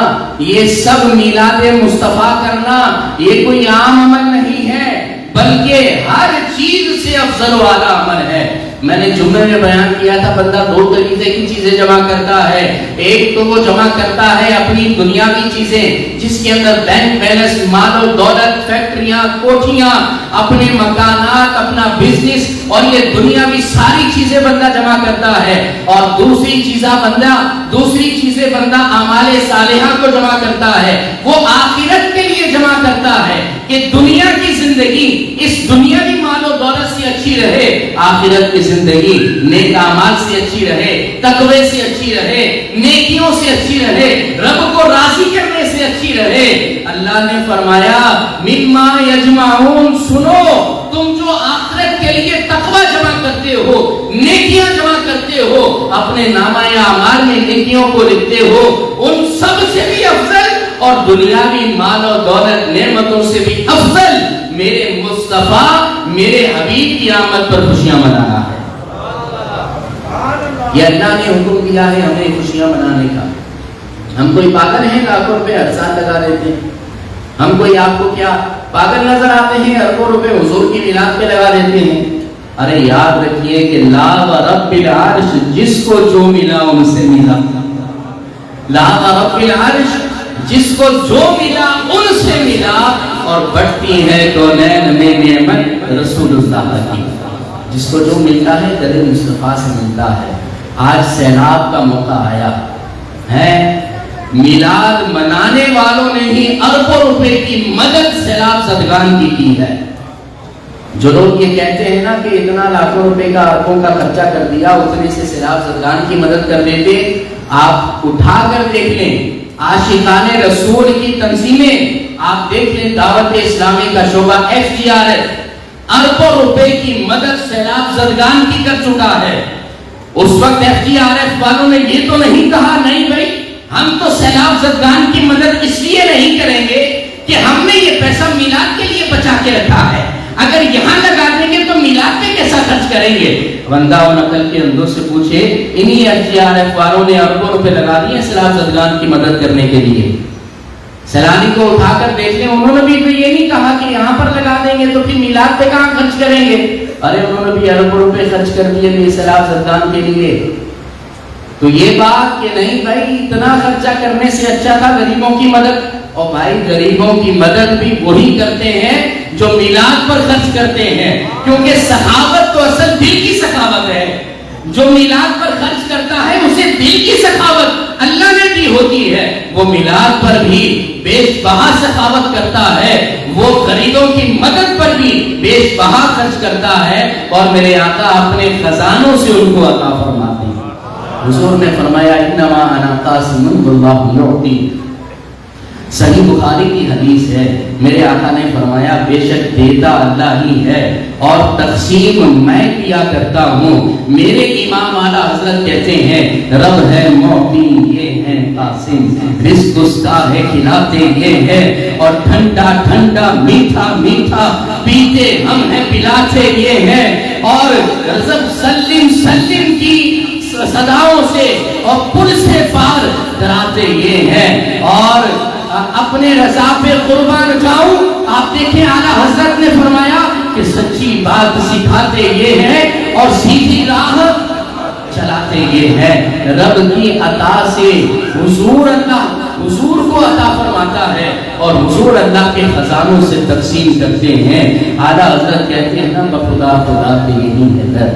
یہ سب میلاد مصطفیٰ کرنا، یہ کوئی عام عمل نہیں ہے، بلکہ ہر چیز سے افضل و اعلیٰ عمل ہے۔ میں نے جمعے میں بیان کیا تھا بندہ دو طریقے کی چیزیں جمع کرتا ہے، ایک تو وہ جمع کرتا ہے اپنی دنیاوی چیزیں جس کے اندر بینک بیلنس، مال و دولت، فیکٹریاں، کوٹھیاں، اپنے مکانات، اپنا بزنس، اور یہ دنیاوی ساری چیزیں بندہ جمع کرتا ہے، اور دوسری چیزیں بندہ اعمال صالحہ کو جمع کرتا ہے، وہ آخرت کے لیے جمع کرتا ہے کہ دنیا کی زندگی اس دنیاوی مال و دولت سے اچھی رہے، آخرت کی زندگی نیک اعمال سے اچھی رہے، تقوی سے اچھی رہے، نیکیوں سے اچھی رہے، رب کو راضی کرنے سے اچھی رہے۔ اللہ نے فرمایا مما یجمعون، سنو تم جو آخرت کے لیے تقوی جمع کرتے ہو، نیکیاں جمع کرتے ہو، اپنے نامہ اعمال میں نیکیوں کو لکھتے ہو، ان سب سے بھی افضل اور دنیاوی مال و دولت نعمتوں سے بھی افضل میرے مصطفیٰ میرے حبیب کی آمد پر خوشیاں منانا ہے۔ یہ اللہ نے حکم دیا ہے ہمیں خوشیاں منانے کا۔ ہم کوئی پاگل ہیں لاکھوں روپے ہر سال لگا دیتے ہیں؟ ہم کوئی آپ کو کیا پاگل نظر آتے ہیں اربوں روپے حضور کی میلاد پہ لگا دیتے ہیں؟ ارے یاد رکھیے کہ لا رب العرش، جس کو جو ملا ان سے ملا، لا رب العرش، جس کو جو ملا ان سے ملا، اور بڑھتی ہے کونین میں نعمت رسول اللہ کی، جس کو جو ملتا ہے در مصطفیٰ سے ملتا ہے۔ آج سیلاب کا موقع آیا ہے، میلاد منانے والوں نے ہی اربوں روپے کی مدد سیلاب زدگان کی ہے۔ جو لوگ یہ کہتے ہیں نا کہ اتنا لاکھوں روپے کا اربوں کا خرچہ کر دیا، اتنے سے سیلاب زدگان کی مدد کر دیتے، آپ اٹھا کر دیکھ لیں عاشقان رسول کی تنظیمیں، آپ دیکھ لیں دعوت اسلامی کا شعبہ FGRF اربوں روپے کی مدد سیلاب زدگان کی کر چکا ہے۔ اس وقت FGRF والوں نے یہ تو نہیں کہا نہیں بھائی ہم تو سیلاب زدگان کی مدد اس لیے نہیں کریں گے کہ ہم نے یہ پیسہ میلاد کے لیے بچا کے رکھا ہے، اگر یہاں لگا دیں گے تو میلاد پہ کیسا خرچ کریں گے۔ بندہ و نقل کے اندر سے پوچھے، انہی FGRF والوں نے اربوں روپے لگا دیے سیلاب زدگان کی مدد کرنے کے لیے۔ سیلانی کو اٹھا کر دیکھ لیں، انہوں نے بھی تو یہ نہیں کہا کہ یہاں پر لگا دیں گے تو پھر میلاد پہ کہاں خرچ کریں گے؟ ارے انہوں نے بھی اربوں روپے خرچ کر دیے تھے سیلاب زدگان کے لیے۔ تو یہ بات کہ نہیں بھائی اتنا خرچہ کرنے سے اچھا تھا غریبوں کی مدد، اور بھائی غریبوں کی مدد بھی وہی کرتے ہیں جو میلاد پر خرچ کرتے ہیں، کیونکہ سخاوت تو اصل دل کی سخاوت ہے۔ جو میلاد پر خرچ کرتا ہے اسے دل کی سخاوت اللہ نے دی ہوتی ہے، وہ میلاد پر بھی بیش بہا سخاوت کرتا ہے، وہ غریبوں کی مدد پر بھی بیش بہا خرچ کرتا ہے، اور میرے آقا اپنے خزانوں سے ان کو عطا فرماتے ہیں۔ حضور نے فرمایا انما انا قاسم واللہ یعطی، صحیح بخاری کی حدیث ہے، میرے آقا نے فرمایا بے شک دیتا اللہ ہی ہے اور تقسیم میں کیا کرتا ہوں۔ میرے امام اعلیٰ حضرت کہتے ہیں رب ہے معطی یہ ہے قاسم، رزق اس کا ہے کھلاتے یہ ہے، اور ٹھنڈا ٹھنڈا میٹھا میٹھا پیتے ہم ہیں پلاتے یہ ہے، اور رزق سلم سلم کی صداؤں سے اور پل سے پار کراتے یہ ہے، اور اپنے رضا پہ قربان جاؤں۔ آپ دیکھیں اعلیٰ حضرت نے فرمایا کہ سچی بات سکھاتے یہ ہے اور سیدھی راہ چلاتے یہ ہے۔ رب کی عطا سے حضور اللہ حضور کو عطا فرماتا ہے اور حضور اللہ کے خزانوں سے تقسیم کرتے ہیں۔ اعلیٰ حضرت کہتے ہیں نا بخدا خدا کے یہی ہے در،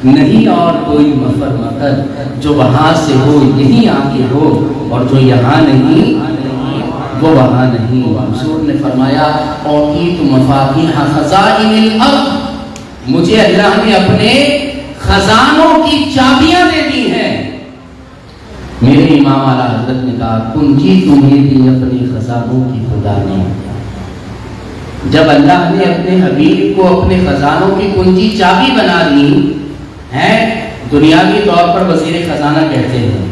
نہیں اور کوئی مفر مقد، جو وہاں سے ہو یہی آگے ہو، اور جو یہاں نہیں وہ وہاں نہیں۔ حضور نے فرمایا اوتیت مفاتیح خزائن الارض، مجھے اللہ نے اپنے خزانوں کی چابیاں دے دی ہیں۔ میرے امام اعلیٰ حضرت نے کہا کنجی تمہیں دی اپنے خزانوں کی خدا نے۔ جب اللہ نے اپنے حبیب کو اپنے خزانوں کی کنجی چابی بنا دی ہے، دنیاوی طور پر وزیر خزانہ کہتے ہیں،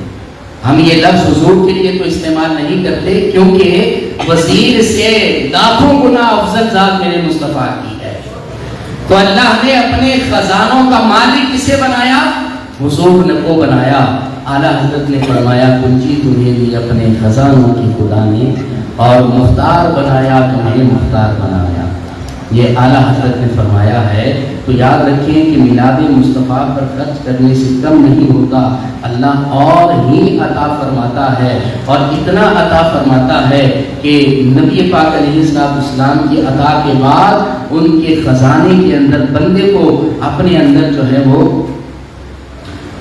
ہم یہ لفظ حضور کے لیے تو استعمال نہیں کرتے کیونکہ وزیر سے لاکھوں گنا افضل ذات میرے مصطفیٰ کی ہے۔ تو اللہ نے اپنے خزانوں کا مالک کسے بنایا؟ حضور نے کو بنایا۔ اعلیٰ حضرت نے فرمایا کنجی تمہیں دی اپنے خزانوں کی خدا نے، اور مختار بنایا تمہیں مختار بنایا، یہ اعلیٰ حضرت نے فرمایا ہے۔ تو یاد رکھیں کہ میلاد مصطفیٰ پر خرچ کرنے سے کم نہیں ہوتا، اللہ اور ہی عطا فرماتا ہے، اور اتنا عطا فرماتا ہے کہ نبی پاک علیہ السلام کی عطا کے بعد ان کے خزانے کے اندر بندے کو اپنے اندر جو ہے وہ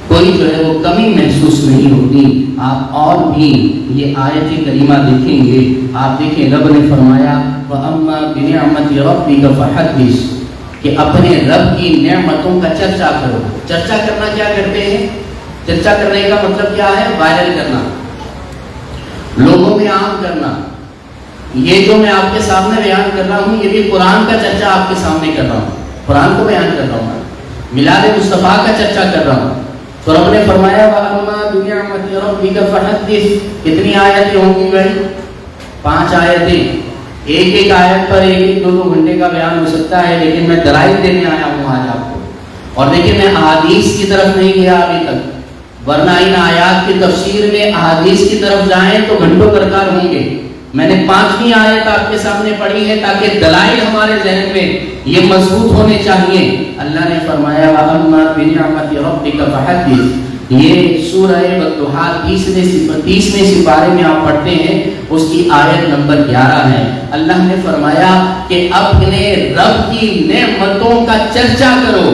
کوئی جو ہے وہ کمی محسوس نہیں ہوتی۔ آپ اور بھی یہ آیت کریمہ دیکھیں گے، آپ دیکھیں رب نے فرمایا وَأَمَّا بِنِعْمَةِ رَبِّكَ فَحَدِّثْ، کہ اپنے رب کی نعمتوں کا چرچا کرو. چرچا کرنا کیا کرتے ہیں؟ چرچا کرنے کا مطلب کیا ہے؟ وائرل کرنا، لوگوں میں عام کرنا. یہ جو میں آپ کے سامنے بیان کر رہا ہوں یہ بھی قرآن کا چرچا آپ کے سامنے کر رہا ہوں، قرآن کو بیان کر رہا ہوں، میلاد مصطفیٰ کا چرچا کر رہا ہوں. تو رب نے فرمایا وَأَمَّا بِنِعْمَتِ رَبِّكَ فَحَدِّثْ. کتنی آیتیں ہوں گی بھائی؟ 5 آیتیں. ایک آیت پر 1-2 گھنٹے کا بیان ہو سکتا ہے، لیکن میں دلائل دینے آیا ہوں آج آپ کو. اور دیکھیں میں احادیث کی طرف نہیں گیا ابھی تک، ورنہ ان آیات کی تفسیر میں احادیث کی طرف جائیں تو گھنٹوں درکار ہوں گے. میں نے 5ویں آیت آپ کے سامنے پڑھی ہے تاکہ دلائل ہمارے ذہن میں یہ مضبوط ہونے چاہیے. اللہ نے فرمایا وَأَمَّا بِنِعْمَتِ رَبِّكَ فَحَدِّثْ. یہ سورہ والضحیٰ 30ویں سپارے میں آپ پڑھتے ہیں، اس کی آیت نمبر 11 ہے. اللہ نے فرمایا کہ اپنے رب کی نعمتوں کا چرچا کرو،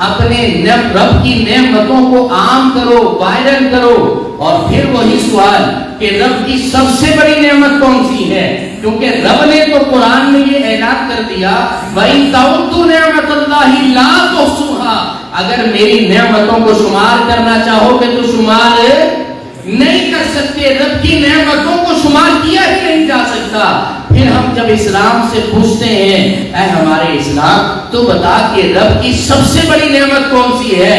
اپنے رب کی نعمتوں کو عام کرو، وائرل کرو. اور پھر وہی سوال کہ رب کی سب سے بڑی نعمت کون سی ہے؟ کیونکہ رب نے تو قرآن میں یہ اعلان کر دیا وَإِن تَعُدُّوا نِعْمَتَ اللَّهِ لَا تُحْصُوهَا. اگر میری نعمتوں کو شمار کرنا چاہو گے تو شمار نہیں کر سکتے. رب کی نعمتوں کو شمار کیا ہی نہیں جا سکتا. پھر ہم جب اسلام سے پوچھتے ہیں اے ہمارے اسلام تو بتا کہ رب کی سب سے بڑی نعمت کون سی ہے؟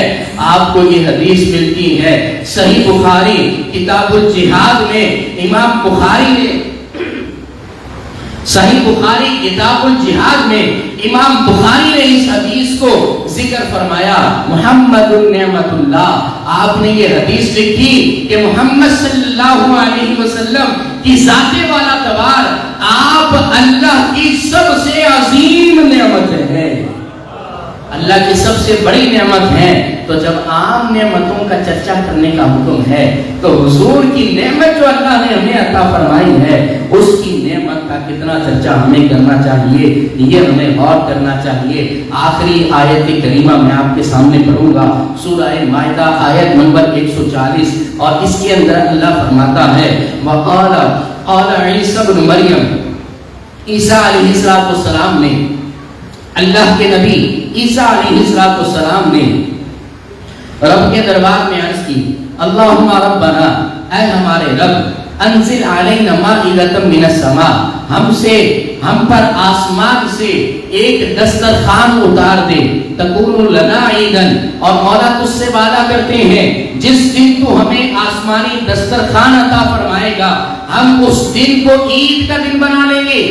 آپ کو یہ حدیث ملتی ہے صحیح بخاری کتاب الجہاد میں. امام بخاری نے صحیح بخاری کتاب الجہاد میں امام بخاری نے اس حدیث کو ذکر فرمایا محمد النعمت اللہ. آپ نے یہ حدیث لکھی کہ محمد صلی اللہ علیہ وسلم کی ذات والا تبار آپ اللہ کی سب سے عظیم نعمت ہے، اللہ کی سب سے بڑی نعمت ہے. تو جب عام نعمتوں کا چرچا کرنے کا حکم ہے تو حضور کی نعمت جو اللہ نے ہمیں عطا فرمائی ہے اس کی نعمت کا کتنا چرچا ہمیں کرنا چاہیے، یہ ہمیں غور کرنا چاہیے. آخری آیت کریمہ میں آپ کے سامنے پڑھوں گا، سورہ مائدہ آیت نمبر 140، اور اس کے اندر اللہ فرماتا ہے وَقَالَ عِيسَى ابْنُ مَرْيَمَ. عیسیٰ علیہ السلام نے، اللہ کے نبی عیسیٰ علیہ السلام نے رب کے دربار میں عرض کی اللہم ربنا، اے ہمارے رب انزل علینا مائدۃ من السماء، ہم پر آسمان سے ایک دسترخوان اتار دے. تکون لنا عیدن، اور مولا تجھ سے وعدہ کرتے ہیں جس دن تو ہمیں آسمانی دسترخوان عطا فرمائے گا ہم اس دن کو عید کا دن بنا لیں گے.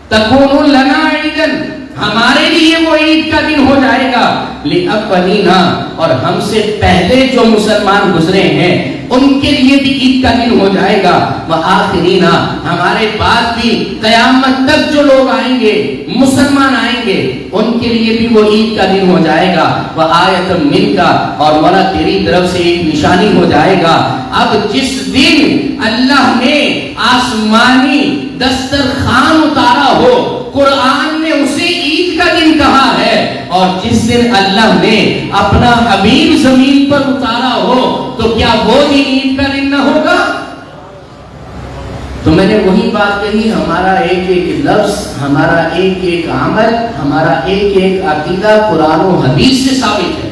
تکون لنا عیدن، ہمارے لیے وہ عید کا دن ہو جائے گا. لِأَوَّلِينَا، اور ہم سے پہلے جو مسلمان گزرے ہیں ان کے لیے بھی عید کا دن ہو جائے گا. وَآخِرِينَا، ہمارے بعد بھی قیامت تک جو لوگ آئیں گے مسلمان آئیں گے ان کے لیے بھی وہ عید کا دن ہو جائے گا. وَآیَةٌ مِنْکَ، اور مولا تیری طرف سے ایک نشانی ہو جائے گا. اب جس دن اللہ نے آسمانی دسترخوان اتارا ہو قرآن نے اسے عید کا دن کہا ہے، اور جس دن اللہ نے اپنا حبیب زمین پر اتارا ہو تو کیا وہ دن عید کا دن نہ ہوگا؟ تو میں نے وہی بات کہی، ہمارا ایک ایک لفظ، ہمارا ایک ایک عمل، ہمارا ایک ایک عقیدہ قرآن و حدیث سے ثابت ہے.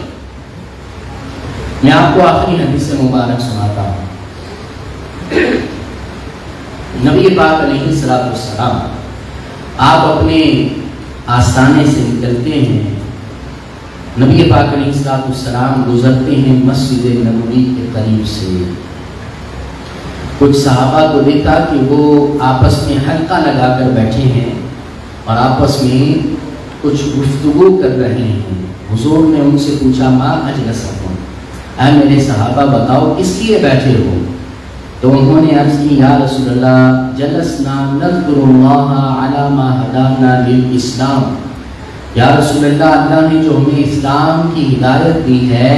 میں آپ کو آخری حدیث مبارک سناتا ہوں. نبی پاک علیہ السلام آپ اپنے آستانے سے نکلتے ہیں، نبی پاک علیہ السلام گزرتے ہیں مسجد نبوی کے قریب سے. کچھ صحابہ کو دیکھا کہ وہ آپس میں حلقہ لگا کر بیٹھے ہیں اور آپس میں کچھ گفتگو کر رہے ہیں. حضور نے ان سے پوچھا ما اجلسکم، اے میرے صحابہ بتاؤ کس لیے بیٹھے ہو؟ تو انہوں نے عرض کی یا رسول اللہ جلسنا نذکر اللہ علی ما ہدانا للاسلام. یا رسول اللہ اللہ نے جو ہمیں اسلام کی ہدایت دی ہے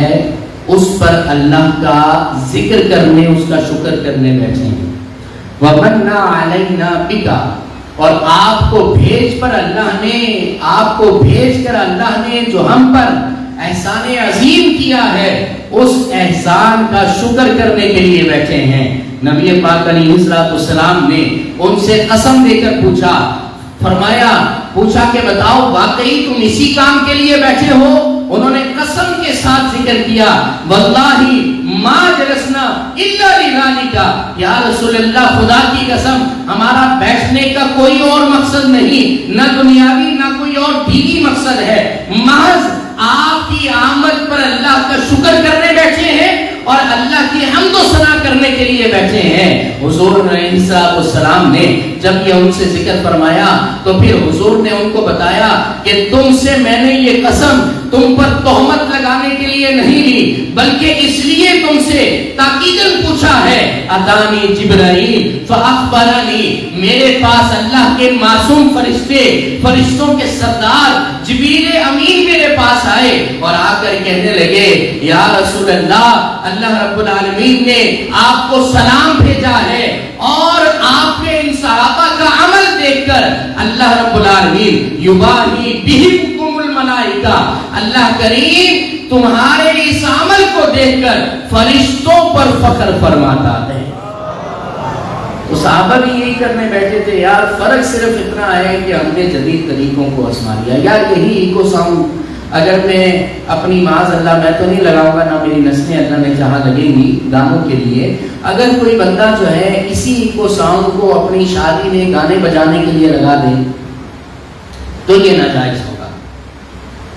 اس پر اللہ کا ذکر کرنے، اس کا شکر کرنے بیٹھے ہیں. وَمَنَّ عَلَيْنَا بِكَ، اور آپ کو بھیج کر اللہ نے جو ہم پر احسان عظیم کیا ہے اس احسان کا شکر کرنے کے لیے بیٹھے ہیں. نبی پاک علیہ السلام نے ان سے قسم دے کر پوچھا، فرمایا پوچھا کہ بتاؤ واقعی تم اسی کام کے لیے بیٹھے ہو؟ انہوں نے قسم کے ساتھ ذکر کیا واللہ ما جلسنا الا لذالک، یا رسول اللہ خدا کی قسم ہمارا بیٹھنے کا کوئی اور مقصد نہیں، نہ دنیاوی نہ کوئی اور دینی مقصد ہے، محض آپ کی آمد پر اللہ کا شکر کرنے بیٹھے ہیں اور اللہ کی حمد و ثنا کرنے کے لیے بیٹھے ہیں۔ حضور علیہ السلام نے جب یہ ان سے ذکر فرمایا تو پھر حضور نے ان کو بتایا کہ تم سے میں نے یہ قسم تم پر تہمت لگانے کے لیے نہیں لی، بلکہ اس لیے تم سے تاکیداً پوچھا ہے، اتانی جبرائیل فاخبرنی، میرے پاس اللہ کے معصوم فرشتے، فرشتوں کے سردار جبریل امین میرے پاس آئے اور آ کر کہنے لگے یا رسول اللہ، اللہ رب العالمین نے آپ کو سلام بھیجا ہے اور آپ کے ان صحابہ کا عمل دیکھ کر اللہ رب العالمین یباہی بہم الملائکہ، اللہ کریم تمہارے اس عمل کو دیکھ کر فرشتوں پر فخر فرماتا ہے۔ تو صحابہ بھی یہی کرنے بیٹھے تھے، یار فرق صرف اتنا ہے کہ ہم نے جدید طریقوں کو آزما لیا، یار یہی ایکو ساؤنڈ اگر میں اپنی معاذ اللہ میں تو نہیں لگاؤں گا، نہ میری نسلیں اللہ نے چاہا لگیں گی گانوں کے لیے، اگر کوئی بندہ جو ہے اسی ایکو ساؤنڈ کو اپنی شادی میں گانے بجانے کے لیے لگا دے تو یہ ناجائز ہوگا،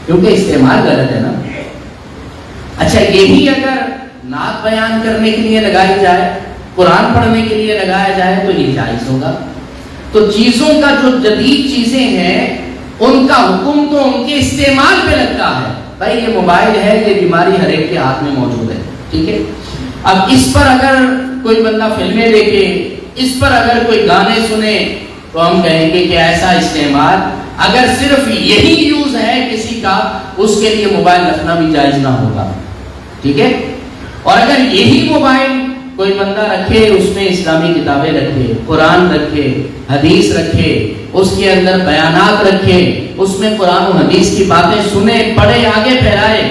کیونکہ استعمال غلط ہے نا۔ اچھا یہی اگر نعت بیان کرنے کے لیے لگائی جائے، قرآن پڑھنے کے لیے لگایا جائے تو یہ جائز ہوگا۔ تو چیزوں کا جو جدید چیزیں ہیں ان کا حکم تو ان کے استعمال پہ لگتا ہے۔ بھائی یہ موبائل ہے، یہ بیماری ہر ایک کے ہاتھ میں موجود ہے، ٹھیک ہے، اب اس پر اگر کوئی بندہ فلمیں دیکھے، اس پر اگر کوئی گانے سنے تو ہم کہیں گے کہ ایسا استعمال اگر صرف یہی یوز ہے کسی کا، اس کے لیے موبائل رکھنا بھی جائز نہ ہوگا، ٹھیک ہے۔ اور اگر یہی موبائل کوئی بندہ رکھے، اس میں اسلامی کتابیں رکھے، قرآن رکھے، حدیث رکھے، اس کے اندر بیانات رکھے، اس میں قرآن و حدیث کی باتیں سنے، پڑھے، آگے پھیلائے،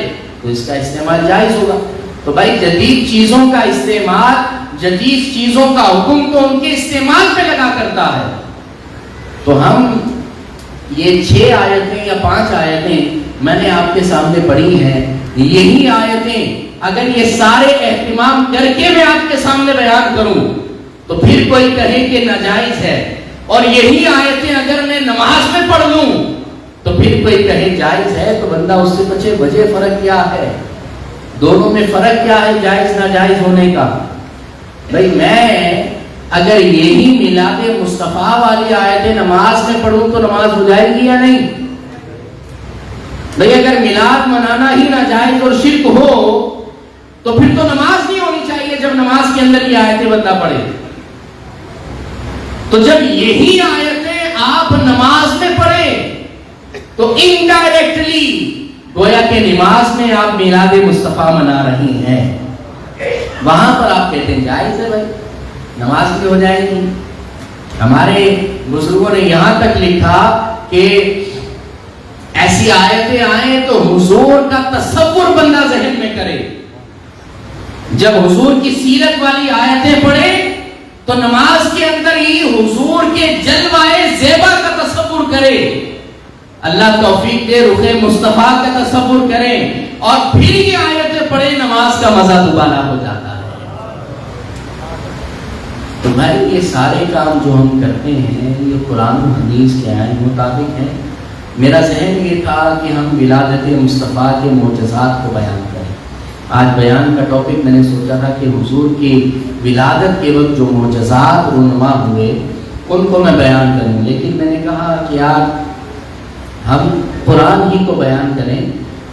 تو اس کا استعمال جائز ہوگا۔ تو بھائی جدید چیزوں کا استعمال، جدید چیزوں کا حکم تو ان کے استعمال پہ لگا کرتا ہے۔ تو ہم یہ 6 آیتیں یا 5 آیتیں میں نے آپ کے سامنے پڑھی ہیں، یہی آیتیں اگر یہ سارے اہتمام کر کے میں آپ کے سامنے بیان کروں تو پھر کوئی کہے کہ ناجائز ہے، اور یہی آیتیں اگر میں نماز میں پڑھ لوں تو پھر کوئی کہے جائز ہے، تو بندہ اس سے پچھے وجہ فرق کیا ہے؟ دونوں میں فرق کیا ہے جائز ناجائز ہونے کا؟ بھائی میں اگر یہی میلاد مصطفیٰ والی آیتیں نماز میں پڑھوں تو نماز ہو جائے گی یا نہیں؟ بھئی اگر میلاد منانا ہی ناجائز اور شرک ہو تو پھر تو نماز نہیں ہونی چاہیے جب نماز کے اندر یہ آیتیں بندہ پڑھے۔ تو جب یہی آیتیں آپ نماز میں پڑھیں تو انڈائریکٹلی گویا کہ نماز میں آپ میلاد مصطفیٰ منا رہی ہیں، وہاں پر آپ کہتے ہیں جائز ہے، بھائی نماز بھی ہو جائے گی۔ ہمارے بزرگوں نے یہاں تک لکھا کہ ایسی آیتیں آئیں تو حضور کا تصور بندہ ذہن میں کرے، جب حضور کی سیرت والی آیتیں پڑھے تو نماز کے اندر ہی حضور کے جلوائے زیبا کا تصور کرے، اللہ توفیق دے رخ مصطفیٰ کا تصور کریں، اور پھر یہ آیتیں پڑھے، نماز کا مزہ دوبارہ ہو جاتا ہے۔ تو بھائی یہ سارے کام جو ہم کرتے ہیں یہ قرآن و حدیث کے آئین مطابق ہیں۔ میرا ذہن یہ تھا کہ ہم ولادت مصطفیٰ کے معجزات کو بیان کریں۔ آج بیان کا ٹاپک میں نے سوچا تھا کہ حضور کی ولادت کے وقت جو معجزات رونما ہوئے ان کو میں بیان کروں، لیکن میں نے کہا کہ یار ہم قرآن ہی کو بیان کریں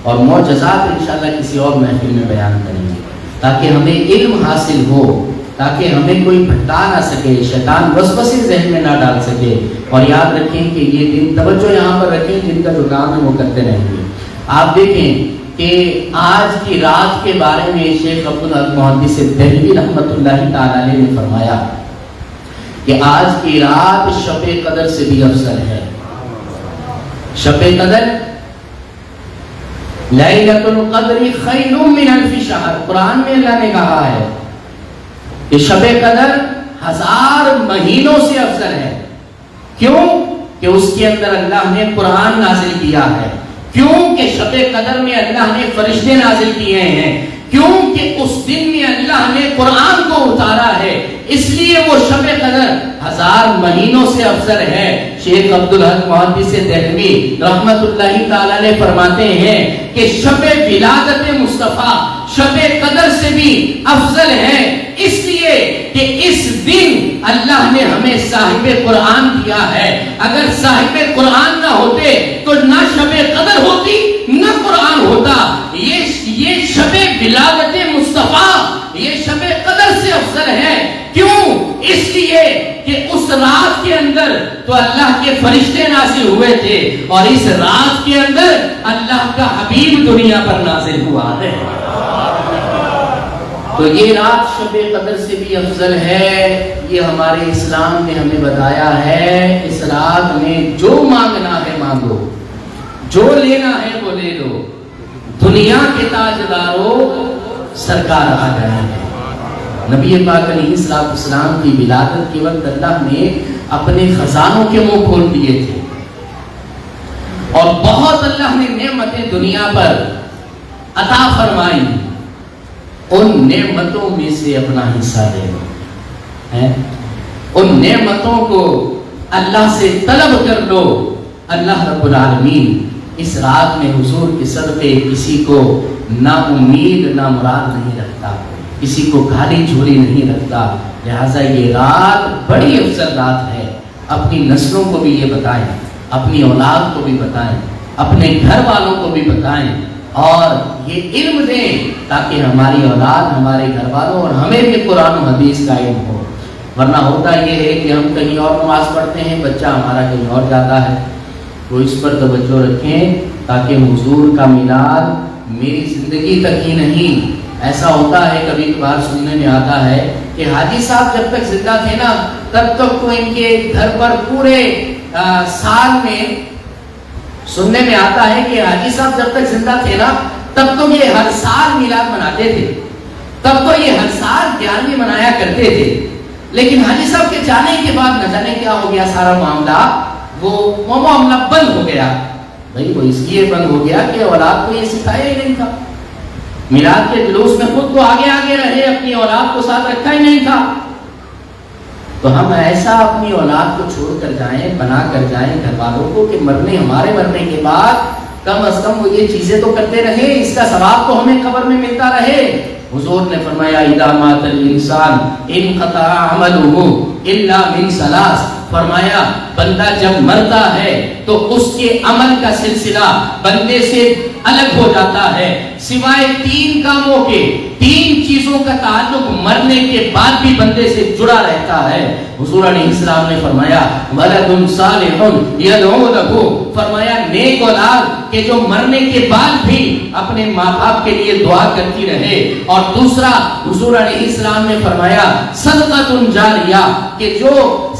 اور معجزات انشاءاللہ کسی اور محفل میں بیان کریں گے، تاکہ ہمیں علم حاصل ہو، تاکہ ہمیں کوئی بھٹکا نہ سکے، شیطان وسوسے ذہن میں نہ ڈال سکے۔ اور یاد رکھیں کہ یہ دن، توجہ یہاں پر رکھیں، جن کا جو کام ہے وہ کرتے رہیں گے۔ آپ دیکھیں کہ آج کی رات کے بارے میں شیخ عبدالحق محدث دہلوی رحمۃ اللہ تعالی علیہ نے فرمایا کہ آج کی رات شب قدر سے بھی افضل ہے۔ شب قدر لیلۃ القدر خیر من الف شہر، قرآن میں اللہ نے کہا ہے کہ شب قدر 1000 مہینوں سے افضل ہے۔ کیوں؟ کہ اس کے اندر اللہ نے قرآن نازل کیا ہے، کیوں کہ شب قدر میں اللہ نے فرشتے نازل کیے ہیں، کیونکہ اس دن میں اللہ نے قرآن کو اتارا ہے، اس لیے وہ شب قدر 1000 مہینوں سے افضل ہے۔ شیخ عبدالحق محدث دہلوی رحمت اللہ تعالی نے فرماتے ہیں کہ شب ولادت مصطفیٰ شب قدر سے بھی افضل ہے، اس لیے کہ اس دن اللہ نے ہمیں صاحب قرآن دیا ہے۔ اگر صاحب قرآن نہ ہوتے تو نہ شب قدر ہوتی نہ قرآن ہوتا۔ یہ شب ولادت مصطفیٰ یہ شب قدر سے افضل ہے، کیوں؟ اس لیے کہ اس رات کے اندر تو اللہ کے فرشتے نازل ہوئے تھے، اور اس رات کے اندر اللہ کا حبیب دنیا پر نازل ہوا ہے۔ تو یہ رات شب قدر سے بھی افضل ہے، یہ ہمارے اسلام نے ہمیں بتایا ہے۔ اس رات میں جو مانگنا ہے مانگو، جو لینا ہے وہ لے لو، دنیا کے تاجداروں سرکار آ گئے ہیں۔ نبی پاک علیہ السلام کی ولادت کے وقت اللہ نے اپنے خزانوں کے منہ کھول دیے تھے، اور بہت اللہ نے نعمتیں دنیا پر عطا فرمائی، ان نعمتوں میں سے اپنا حصہ لے لو، ان نعمتوں کو اللہ سے طلب کر لو۔ اللہ رب العالمین اس رات میں حضور کے صدقے کسی کو نہ امید نہ مراد نہیں رکھتا، کسی کو کھالی جھولی نہیں رکھتا، لہٰذا یہ رات بڑی افضل رات ہے۔ اپنی نسلوں کو بھی یہ بتائیں، اپنی اولاد کو بھی بتائیں، اپنے گھر والوں کو بھی بتائیں، اور یہ علم دیں تاکہ ہماری اولاد، ہمارے گھر والوں اور ہمیں بھی قرآن و حدیث کا علم ہو۔ ورنہ ہوتا یہ ہے کہ ہم کہیں اور نماز پڑھتے ہیں، بچہ ہمارا کہیں اور جاتا ہے۔ تو اس پر توجہ رکھیں تاکہ حضور کا میلاد میری زندگی تک ہی نہیں۔ ایسا ہوتا ہے کبھی کبھار سننے میں آتا ہے کہ حاجی صاحب جب تک زندہ تھے نا تب تک تو ان کے گھر پر پورے سال میں سننے میں آتا ہے کہ حاجی صاحب جب تک زندہ تھے نا تب تو یہ ہر سال میلاد مناتے تھے، تب تو یہ ہر سال 11ویں منایا کرتے تھے، لیکن حاجی صاحب کے جانے کے بعد نہ جانے کیا ہو گیا، سارا معاملہ وہ معاملہ بند ہو گیا۔ بھائی وہ اس لیے بند ہو گیا کہ اولاد کو یہ سکھایا ہی نہیں تھا، میلاد کے جلوس میں خود تو آگے آگے رہے، اپنی اولاد کو ساتھ رکھا ہی نہیں تھا۔ تو ہم ایسا اپنی اولاد کو چھوڑ کر جائیں، بنا کر جائیں گھر والوں کو کہ ہمارے مرنے کے بعد کم از کم وہ یہ چیزیں تو کرتے رہے، اس کا ثواب تو ہمیں قبر میں ملتا رہے۔ حضور نے فرمایا اذا مات الانسان انقطع عمله الا من ثلاث، فرمایا بندہ جب مرتا ہے تو اس کے عمل کا سلسلہ بندے سے الگ ہو جاتا ہے، سوائے 3 کاموں کے۔ 3 چیزوں کا تعلق مرنے کے بعد بھی بندے سے جڑا رہتا ہے۔ حضور علیہ السلام نے فرمایا ولد صالح یدعو لہ، فرمایا نیک اولاد کہ جو مرنے کے بعد بھی اپنے ماں باپ کے لیے دعا کرتی رہے، اور دوسرا حضور علیہ السلام نے فرمایا صدقۃ جاریہ کہ جو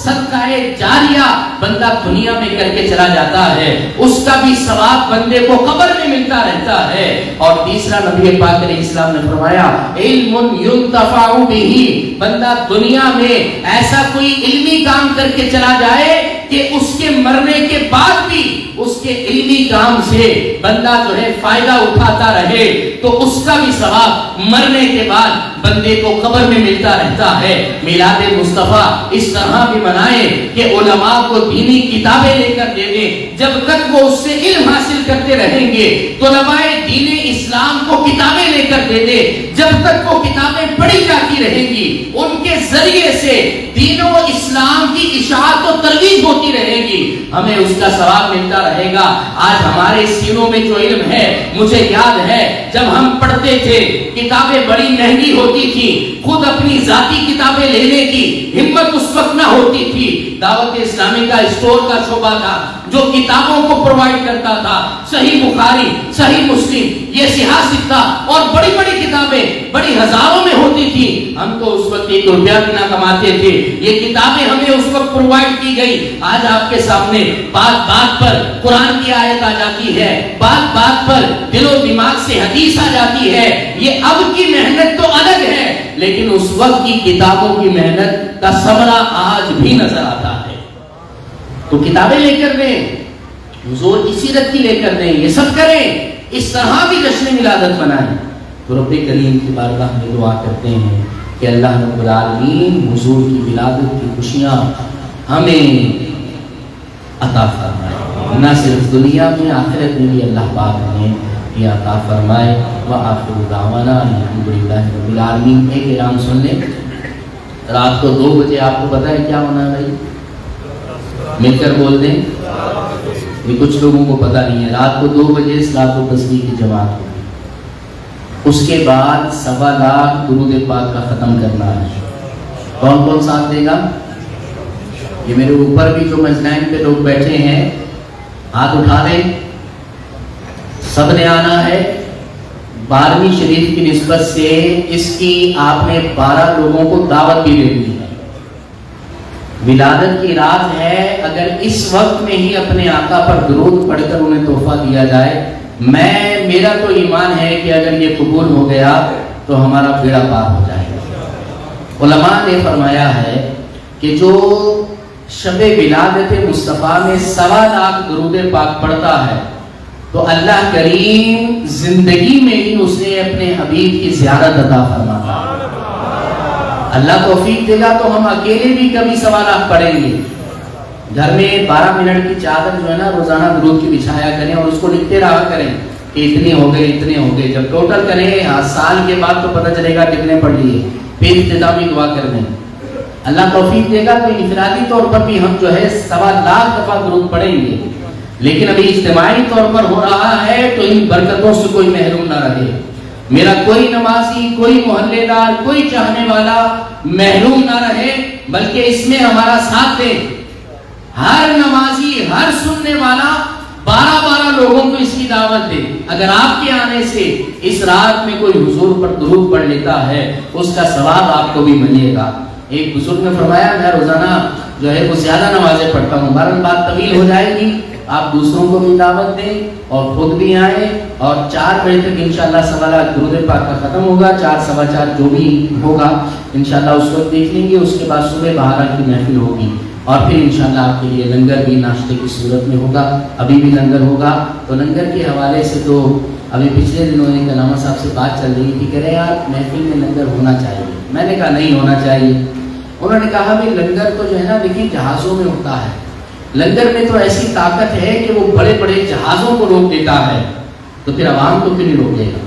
صدقہ جاریہ بندہ دنیا میں کر کے چلا جاتا ہے اس کا بھی ثواب بندے کو قبر میں ملتا رہتا ہے۔ اور تیسرا نبی پاک علیہ السلام نے فرمایا علم ينتفع به، بندہ دنیا میں ایسا کوئی علمی کام کر کے چلا جائے کہ اس کے مرنے کے بعد بھی اس کے علمی کام سے بندہ جو ہے فائدہ اٹھاتا رہے، تو اس کا بھی ثواب مرنے کے بعد بندے کو قبر میں ملتا رہتا ہے۔ میلاد مصطفیٰ اس طرح بھی منائے کہ علماء کو دینی کتابیں لے کر دے دیں، جب تک وہ اس سے علم حاصل کرتے رہیں گے۔ طلباء دین اسلام کو کتابیں لے کر دے دے، جب تک وہ کتابیں پڑھی جاتی رہیں گی، ان کے ذریعے سے دین و اسلام کی اشاعت و ترویج ہوتی رہے گی، ہمیں اس کا ثواب ملتا رہے گا۔ آج ہمارے سینوں میں جو علم ہے، مجھے یاد ہے جب ہم پڑھتے تھے کتابیں بڑی مہنگی ہوتی تھی، خود اپنی ذاتی کتابیں لینے کی ہمت اس وقت نہ ہوتی تھی۔ دعوت اسلامی کا اسٹور کا شعبہ تھا جو کتابوں کو پرووائڈ کرتا تھا، صحیح بخاری، صحیح مسلم، یہ سیاہ سکہ اور بڑی بڑی کتابیں بڑی ہزاروں میں ہوتی تھی۔ ہم تو اس وقت 1 روپیہ بھی نہ کماتے تھے، یہ کتابیں ہمیں اس وقت پرووائڈ کی گئی۔ آج آپ کے سامنے بات بات پر قرآن کی آیت آ جاتی ہے، بات بات پر دل و دماغ سے حدیث آ جاتی ہے۔ یہ اب کی محنت تو الگ ہے، لیکن اس وقت کی کتابوں کی محنت کا ثمرہ آج بھی نظر آتا ہے۔ تو کتابیں لے کر دیں، حضور کی سیرت کی لے کر دیں، یہ سب کریں، اس طرح بھی جشن ولادت منائیں۔ تو رب کریم کی بارگاہ میں دعا کرتے ہیں کہ اللہ رب العالمین حضور کی ولادت کی خوشیاں ہمیں عطا فرمائے، نہ صرف دنیا میں آخرت میں بھی اللہ پاک نے یہ عطا فرمائے۔ وآخر دعوانا الحمدللہ رب العالمین۔ ایک اعلان سن لیں، رات کو 2 بجے آپ کو پتہ ہے کیا ہونا ہے بھائی؟ مل کر بول دیں، یہ کچھ لوگوں کو پتہ نہیں ہے۔ رات کو 2 بجے صلاۃ التسبیح کی جماعت ہوگی، اس کے بعد 1.25 لاکھ درود پاک کا ختم کرنا ہے۔ کون کون ساتھ دے گا؟ یہ میرے اوپر بھی جو مجلائن پہ لوگ بیٹھے ہیں ہاتھ اٹھا دیں، سب نے آنا ہے۔ 12ویں شریف کی نسبت سے اس کی آپ نے 12 لوگوں کو دعوت بھی دے دی ہے۔ ولادت کی رات ہے، اگر اس وقت میں ہی اپنے آقا پر درود پڑھ کر انہیں تحفہ دیا جائے، میرا تو ایمان ہے کہ اگر یہ قبول ہو گیا تو ہمارا بیڑا پار ہو جائے گا۔ علماء نے فرمایا ہے کہ جو شب ولادت مصطفیٰ میں 1.25 لاکھ درود پاک پڑھتا ہے تو اللہ کریم زندگی میں ہی اسے اپنے حبیب کی زیارت عطا فرماتا ہے۔ اللہ توفیق دے گا تو ہم اکیلے بھی کبھی 1.25 لاکھ پڑھیں گے۔ گھر میں 12 منٹ کی چادر جو ہے نا روزانہ درود کی بچھایا کریں اور اس کو لکھتے رہا کریں کہ اتنے ہو گئے۔ جب ٹوٹل کریں سال کے بعد تو پتہ چلے گا کتنے پڑھ لیے، پھر اختتامی دعا کر دیں۔ اللہ توفیق دے گا تو انفرادی طور پر بھی ہم جو ہے 1.25 لاکھ دفعہ درود پڑھیں گے، لیکن ابھی اجتماعی طور پر ہو رہا ہے تو ان برکتوں سے کوئی محروم نہ رہے۔ میرا کوئی نمازی، کوئی محلے دار، کوئی چاہنے والا محروم نہ رہے، بلکہ اس میں ہمارا ساتھ دے۔ ہر نمازی، ہر سننے والا 12 لوگوں کو اس کی دعوت دے۔ اگر آپ کے آنے سے اس رات میں کوئی حضور پر درود پڑھ لیتا ہے اس کا ثواب آپ کو بھی ملے گا۔ ایک بزرگ نے فرمایا میں روزانہ جو ہے وہ زیادہ نمازیں پڑھتا ہوں، بہرحال بات طویل ہو جائے گی، آپ دوسروں کو بھی دعوت دیں اور خود بھی آئیں، اور 4 بجے تک انشاءاللہ 1.25 لاکھ درود پاک کا ختم ہوگا۔ 4 سوا 4 جو بھی ہوگا انشاءاللہ اس وقت دیکھ لیں گے۔ اس کے بعد صبح بہارا کی محفل ہوگی اور پھر انشاءاللہ آپ کے لیے لنگر بھی ناشتے کی صورت میں ہوگا، ابھی بھی لنگر ہوگا۔ تو لنگر کے حوالے سے تو ابھی پچھلے دنوں ایک علامہ صاحب سے بات چل رہی تھی کہ رہے یار محفل میں لنگر ہونا چاہیے، میں نے کہا نہیں ہونا چاہیے۔ انہوں نے کہا بھی لنگر تو جو ہے نا دیکھیں جہازوں میں ہوتا ہے، لنگر میں تو ایسی طاقت ہے کہ وہ بڑے بڑے جہازوں کو روک دیتا ہے، تو پھر عوام کو کیوں نہیں روکے گا؟